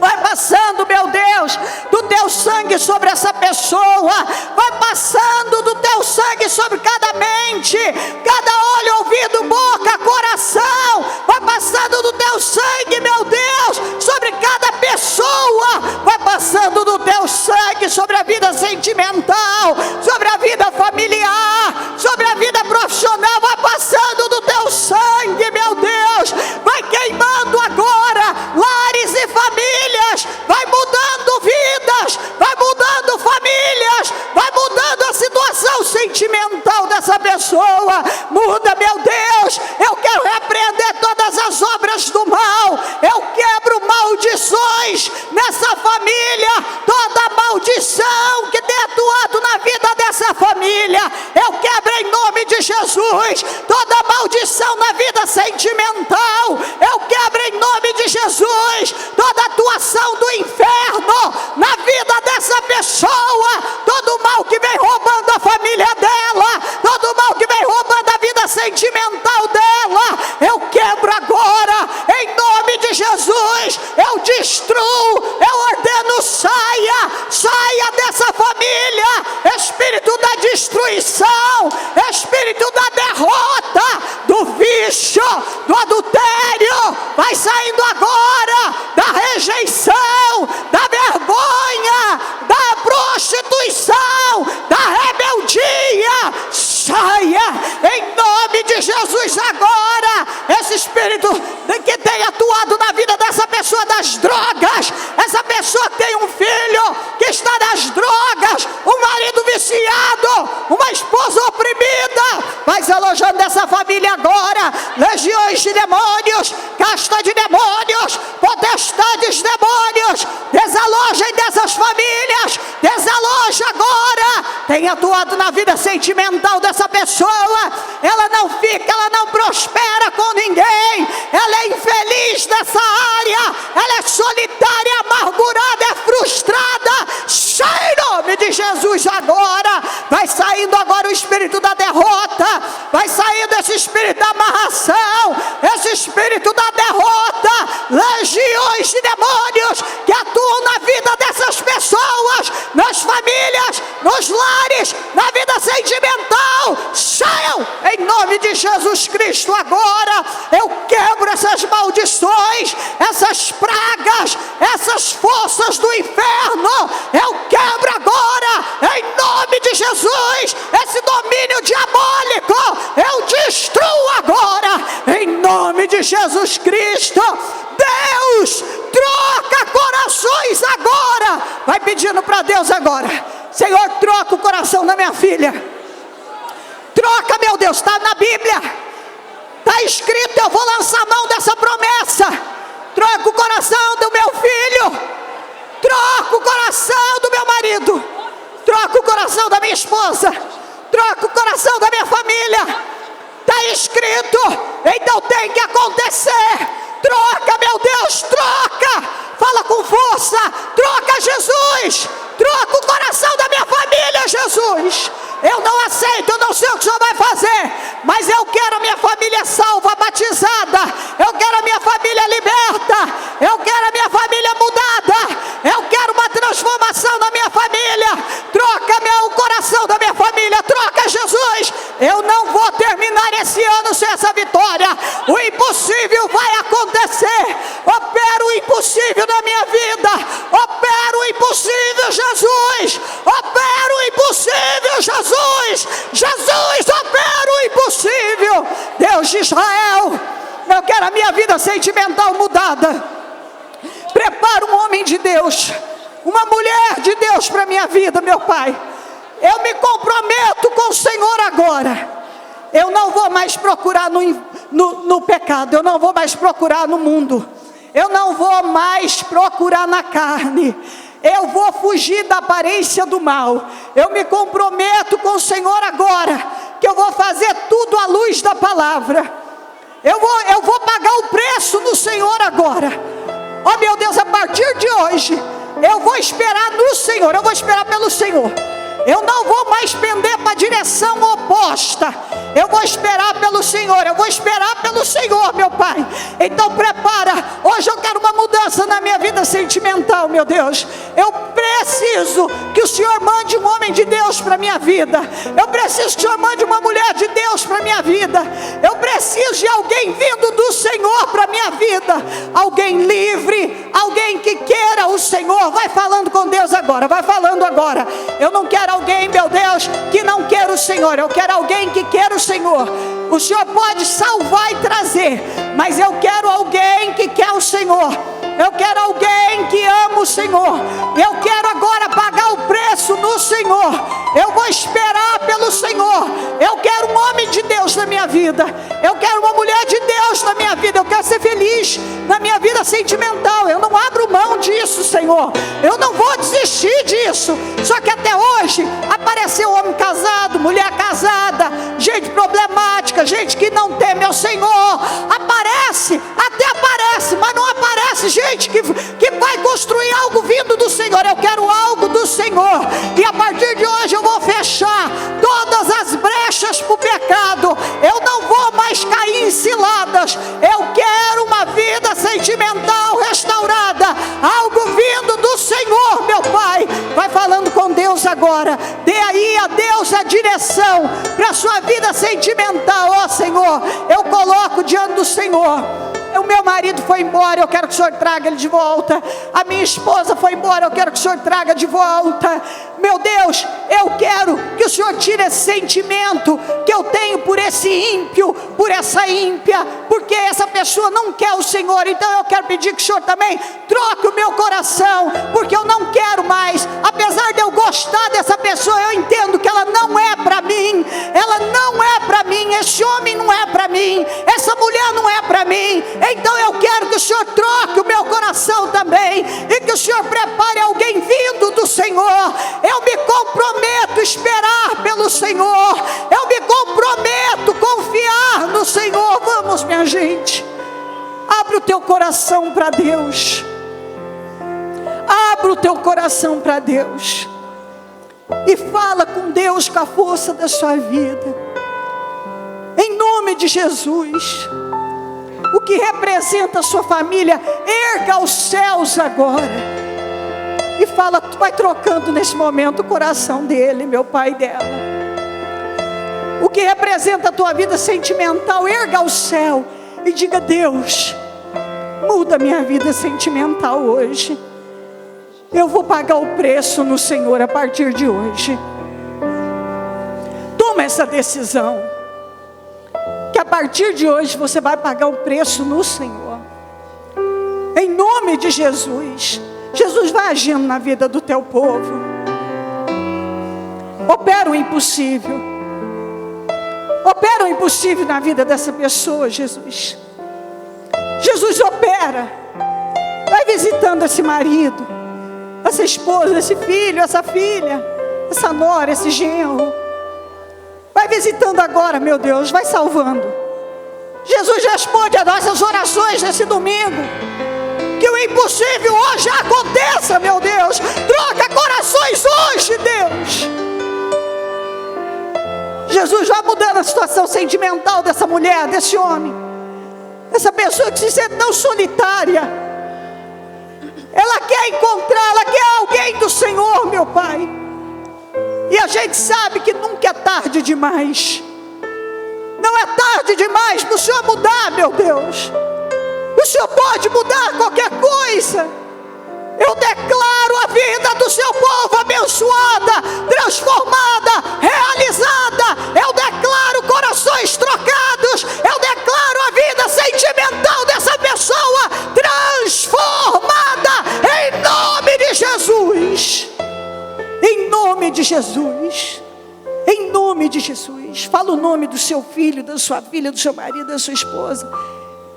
Vai passando, meu Deus, do teu sangue sobre essa pessoa. Vai passando do teu sangue sobre cada mente, cada olho, ouvido, boca, coração. Vai passando do teu sangue, meu Deus, sobre cada pessoa. Vai passando do teu sangue sobre a vida sentimental, sobre a vida familiar, sobre a vida profissional. Vai passando do teu sangue, meu Deus. Vai queimando agora lares e famílias. Vai mudando vidas, vai mudando famílias, vai mudando a situação sentimental dessa pessoa. Muda, meu Deus. Eu quero repreender todas as obras do mal. Eu quebro maldições nessa família. Toda maldição que tem atuado na vida dessa família, eu quebro em nome de Jesus. Toda maldição na vida sentimental, eu quebro em nome de Jesus. Toda atuação do inferno na vida dessa pessoa, todo mal que vem roubando a família dela, todo mal que vem roubando a vida sentimental dela, eu quebro agora em nome de Jesus. Eu destruo, eu ordeno: saia dessa família, espírito da destruição, espírito da derrota, do vício, do adultério. Vai saindo agora da rejeição, da vergonha, da prostituição, da rebeldia. Saia em nome de Jesus agora. Esse espírito que tem atuado na vida dessa pessoa das drogas, essa pessoa tem um filho que está nas drogas, um marido viciado, uma esposa opressora, despojando dessa família agora. Legiões de demônios, casta de demônios, potestades de demônios, desalojem dessas famílias, desaloja agora. Tem atuado na vida sentimental dessa pessoa. Ela não fica, ela não prospera com ninguém. Ela é infeliz nessa área. Ela é solitária, amargurada, é frustrada. Sai em nome de Jesus agora. Vai saindo agora o espírito da derrota. Vai saindo esse espírito da amarração, esse espírito da derrota. Legiões de demônios que atuam na vida dessas pessoas, nas famílias, nos lares, na vida sentimental. Saiam em nome de Jesus Cristo agora. Eu quebro essas maldições, essas pragas, essas forças do inferno. Eu quebro agora em nome de Jesus esse domínio diabólico. Eu destruo agora em nome de Jesus Cristo. Deus, troca corações agora. Vai pedindo para Deus agora: Senhor, troca o coração da minha filha. Troca, meu Deus, está na Bíblia, está escrito. Eu vou lançar a mão dessa promessa. Troca o coração do meu filho, troca o coração do meu marido, troca o coração da minha esposa, troca o coração da minha família. Está escrito, então tem que acontecer. Troca, meu Deus, troca. Fala com força. Troca, Jesus. Troca o coração da minha família, Jesus. Eu não aceito, eu não sei o que o Senhor vai fazer, mas eu quero a minha família salva, batizada. Eu quero a minha família liberta. Eu quero a minha família mudada. Eu quero uma transformação na minha família. Troca o coração da minha família. Troca, Jesus. Eu não vou terminar esse ano sem essa vitória. O impossível vai acontecer. Opera o impossível na minha vida. Opera o impossível, Jesus. Opera o impossível, Jesus. Jesus, opera o impossível. Deus de Israel, eu quero a minha vida sentimental mudada. Prepara um homem de Deus, uma mulher de Deus para a minha vida, meu Pai. Eu me comprometo com o Senhor agora. Eu não vou mais procurar no pecado. Eu não vou mais procurar no mundo. Eu não vou mais procurar na carne. Eu vou fugir da aparência do mal. Eu me comprometo com o Senhor agora, que eu vou fazer tudo à luz da palavra. Eu vou pagar o preço no Senhor agora. Oh meu Deus, a partir de hoje, eu vou esperar no Senhor. Eu vou esperar pelo Senhor. Eu não vou mais pender para a direção oposta. Eu vou esperar pelo Senhor. Eu vou esperar pelo Senhor, meu Pai. Então prepara. Hoje eu quero uma mudança na minha vida sentimental, meu Deus. Eu preciso que o Senhor mande um homem de Deus para a minha vida. Eu preciso que o Senhor mande uma mulher de Deus para a minha vida. Eu preciso de alguém vindo do Senhor para a minha vida. Alguém livre, alguém que queira o Senhor. Vai falando com Deus agora, vai falando agora. Eu não quero alguém, meu Deus, que não queira o Senhor. Eu quero alguém que queira o Senhor. O Senhor pode salvar e trazer, mas eu quero alguém que quer o Senhor. Eu quero alguém que ama o Senhor. Eu quero agora pagar o preço no Senhor. Eu vou esperar pelo Senhor. Eu quero um homem de Deus na minha vida. Eu quero uma mulher de Deus na minha vida. Eu quero ser feliz na minha vida sentimental. Eu não abro mão disso, Senhor. Eu não vou desistir disso. Só que até hoje apareceu homem casado, mulher casada, gente problemática, gente que não teme ao Senhor. Aparece, até aparece, mas não aparece gente que vai construir algo vindo do Senhor. Eu quero algo do Senhor. E a partir de hoje eu vou fechar todas as brechas para o pecado. Eu não vou mais cair em ciladas. Eu quero uma vida sentimental restaurada. Algo vindo do Senhor, meu Pai. Vai falando com Deus agora. Dê aí a Deus a direção para a sua vida sentimental. Ó Senhor, eu coloco diante do Senhor. O meu marido foi embora, eu quero que o Senhor traga ele de volta. A minha esposa foi embora, eu quero que o Senhor traga de volta. Meu Deus, eu quero que o Senhor tire esse sentimento que eu tenho por esse ímpio, por essa ímpia, porque essa pessoa não quer o Senhor. Então eu quero pedir que o Senhor também troque o meu coração, porque eu não quero mais. Apesar de eu gostar dessa pessoa, eu entendo que ela não é para mim. Ela não é para mim. esse homem não é para mim, essa mulher não é para mim. Então eu quero que o Senhor troque o meu coração também, e que o Senhor prepare alguém vindo do Senhor. Eu me comprometo a esperar pelo Senhor, eu me comprometo a confiar no Senhor. Vamos, minha gente, abre o teu coração para Deus. Abre o teu coração para Deus e fala com Deus com a força da sua vida, em nome de Jesus. O que representa a sua família, erga aos céus agora e fala, vai trocando nesse momento o coração dele, meu pai, e dela. O que representa a tua vida sentimental, erga ao céu e diga: Deus, muda minha vida sentimental hoje. Eu vou pagar o preço no Senhor a partir de hoje. Toma essa decisão, que a partir de hoje você vai pagar o preço no Senhor, em nome de Jesus. Jesus vai agindo na vida do teu povo. Opera o impossível. Opera o impossível na vida dessa pessoa, Jesus. Jesus opera. Vai visitando esse marido, essa esposa, esse filho, essa filha, essa nora, esse genro. Vai visitando agora, meu Deus, vai salvando. Jesus responde a nossas orações nesse domingo. Que o impossível hoje aconteça, meu Deus. Troca corações hoje, Deus. Jesus vai mudando a situação sentimental dessa mulher, desse homem, essa pessoa que se sente tão solitária. Ela quer encontrar, ela quer alguém do Senhor, meu Pai. E a gente sabe que nunca é tarde demais. Não é tarde demais para o Senhor mudar, meu Deus. O Senhor pode mudar qualquer coisa. Eu declaro a vida do seu povo abençoada, transformada, realizada. Eu declaro corações trocados. Eu declaro a vida sentimental dessa pessoa transformada, em nome de Jesus. Em nome de Jesus. Em nome de Jesus. Fala o nome do seu filho, da sua filha, do seu marido, da sua esposa.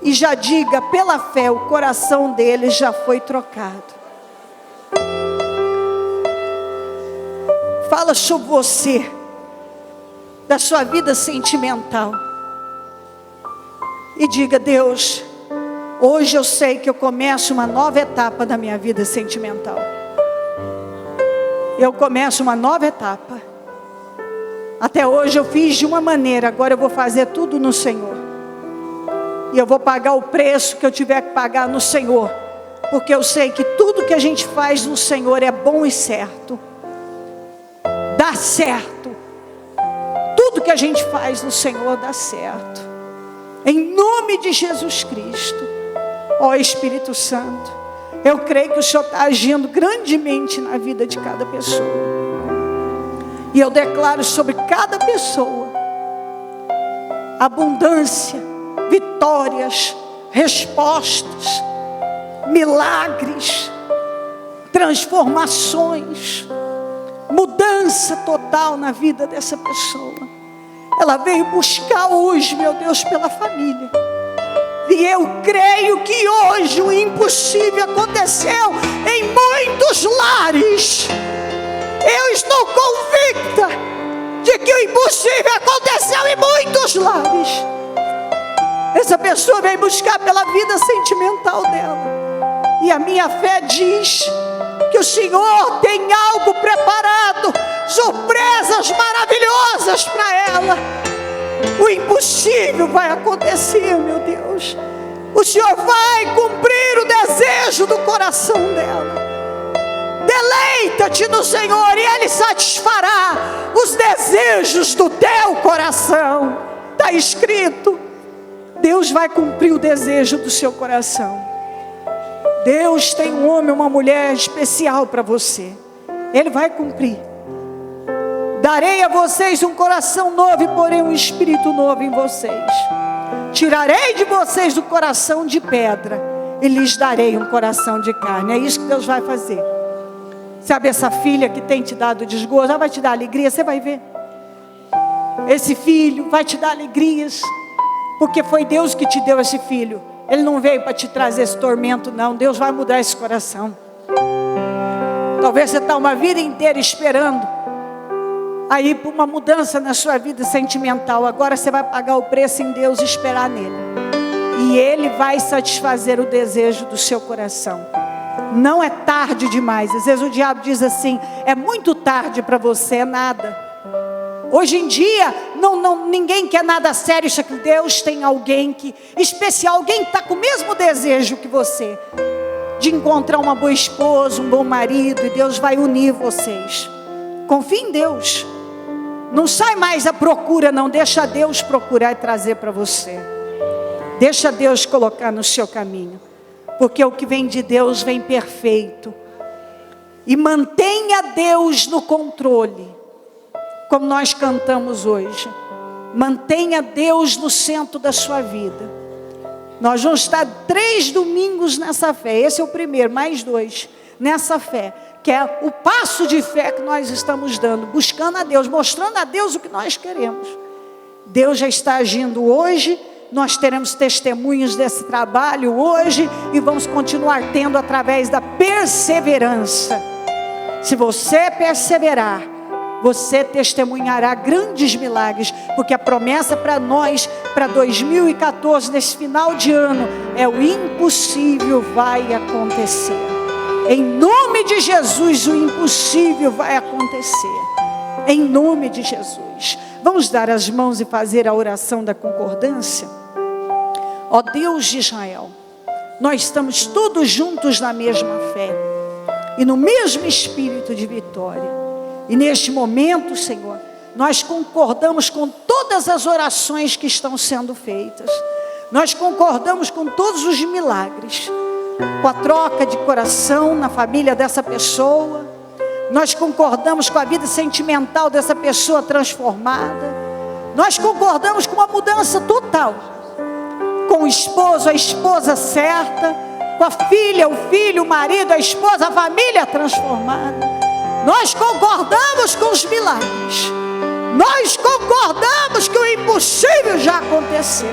E já diga, pela fé, o coração dele já foi trocado. Fala sobre você, da sua vida sentimental. E diga: Deus, hoje eu sei que eu começo uma nova etapa da minha vida sentimental. Eu começo uma nova etapa. Até hoje eu fiz de uma maneira, agora eu vou fazer tudo no Senhor. E eu vou pagar o preço que eu tiver que pagar no Senhor. Porque eu sei que tudo que a gente faz no Senhor é bom e certo. Dá certo. Tudo que a gente faz no Senhor dá certo. Em nome de Jesus Cristo. Ó Espírito Santo, eu creio que o Senhor está agindo grandemente na vida de cada pessoa. E eu declaro sobre cada pessoa abundância, vitórias, respostas, milagres, transformações, mudança total na vida dessa pessoa. Ela veio buscar hoje, meu Deus, pela família. E eu creio que hoje o impossível aconteceu em muitos lares. Eu estou convicta de que o impossível aconteceu em muitos lares. Essa pessoa veio buscar pela vida sentimental dela. E a minha fé diz que o Senhor tem algo preparado, surpresas maravilhosas para ela. O impossível vai acontecer, meu Deus. O Senhor vai cumprir o desejo do coração dela. Deleita-te no Senhor e Ele satisfará os desejos do teu coração. Está escrito. Deus vai cumprir o desejo do seu coração. Deus tem um homem, uma mulher especial para você. Ele vai cumprir. Darei a vocês um coração novo e porém um espírito novo em vocês. Tirarei de vocês do coração de pedra e lhes darei um coração de carne. É isso que Deus vai fazer. Sabe essa filha que tem te dado desgosto? Ela vai te dar alegria, você vai ver. Esse filho vai te dar alegrias, porque foi Deus que te deu esse filho. Ele não veio para te trazer esse tormento, não. Deus vai mudar esse coração. Talvez você está uma vida inteira esperando aí por uma mudança na sua vida sentimental. Agora você vai pagar o preço em Deus e esperar nele. E Ele vai satisfazer o desejo do seu coração. Não é tarde demais. Às vezes o diabo diz assim: é muito tarde para você, é nada. Hoje em dia, ninguém quer nada sério. Isso aqui. Deus tem alguém que, especial, alguém que está com o mesmo desejo que você, de encontrar uma boa esposa, um bom marido, e Deus vai unir vocês. Confie em Deus. Não sai mais à procura, não. Deixa Deus procurar e trazer para você. Deixa Deus colocar no seu caminho. Porque o que vem de Deus vem perfeito. E mantenha Deus no controle. Como nós cantamos hoje. Mantenha Deus no centro da sua vida. Nós vamos estar 3 domingos nessa fé. Esse é o primeiro, mais 2. Nessa fé. Que é o passo de fé que nós estamos dando. Buscando a Deus, mostrando a Deus o que nós queremos. Deus já está agindo hoje. Nós teremos testemunhos desse trabalho hoje. E vamos continuar tendo através da perseverança. Se você perseverar, você testemunhará grandes milagres. Porque a promessa para nós, para 2014, nesse final de ano, é o impossível vai acontecer. Em nome de Jesus, o impossível vai acontecer. Em nome de Jesus. Vamos dar as mãos e fazer a oração da concordância? Ó Deus de Israel, nós estamos todos juntos na mesma fé e no mesmo espírito de vitória. E neste momento, Senhor, nós concordamos com todas as orações que estão sendo feitas. Nós concordamos com todos os milagres, com a troca de coração na família dessa pessoa. Nós concordamos com a vida sentimental dessa pessoa transformada. Nós concordamos com uma mudança total. Com o esposo, a esposa certa. Com a filha, o filho, o marido, a esposa, a família transformada. Nós concordamos com os milagres. Nós concordamos que o impossível já aconteceu.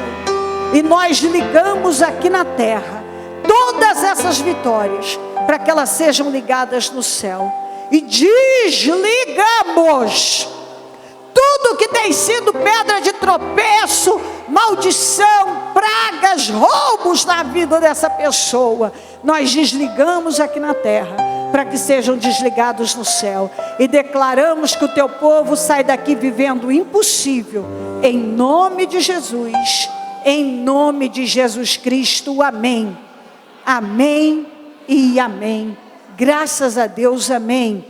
E nós ligamos aqui na terra todas essas vitórias para que elas sejam ligadas no céu. E desligamos tudo que tem sido pedra de tropeço, maldição, pragas, roubos na vida dessa pessoa. Nós desligamos aqui na terra para que sejam desligados no céu. E declaramos que o teu povo sai daqui vivendo o impossível. Em nome de Jesus. Em nome de Jesus Cristo. Amém. Amém e amém. Graças a Deus, amém.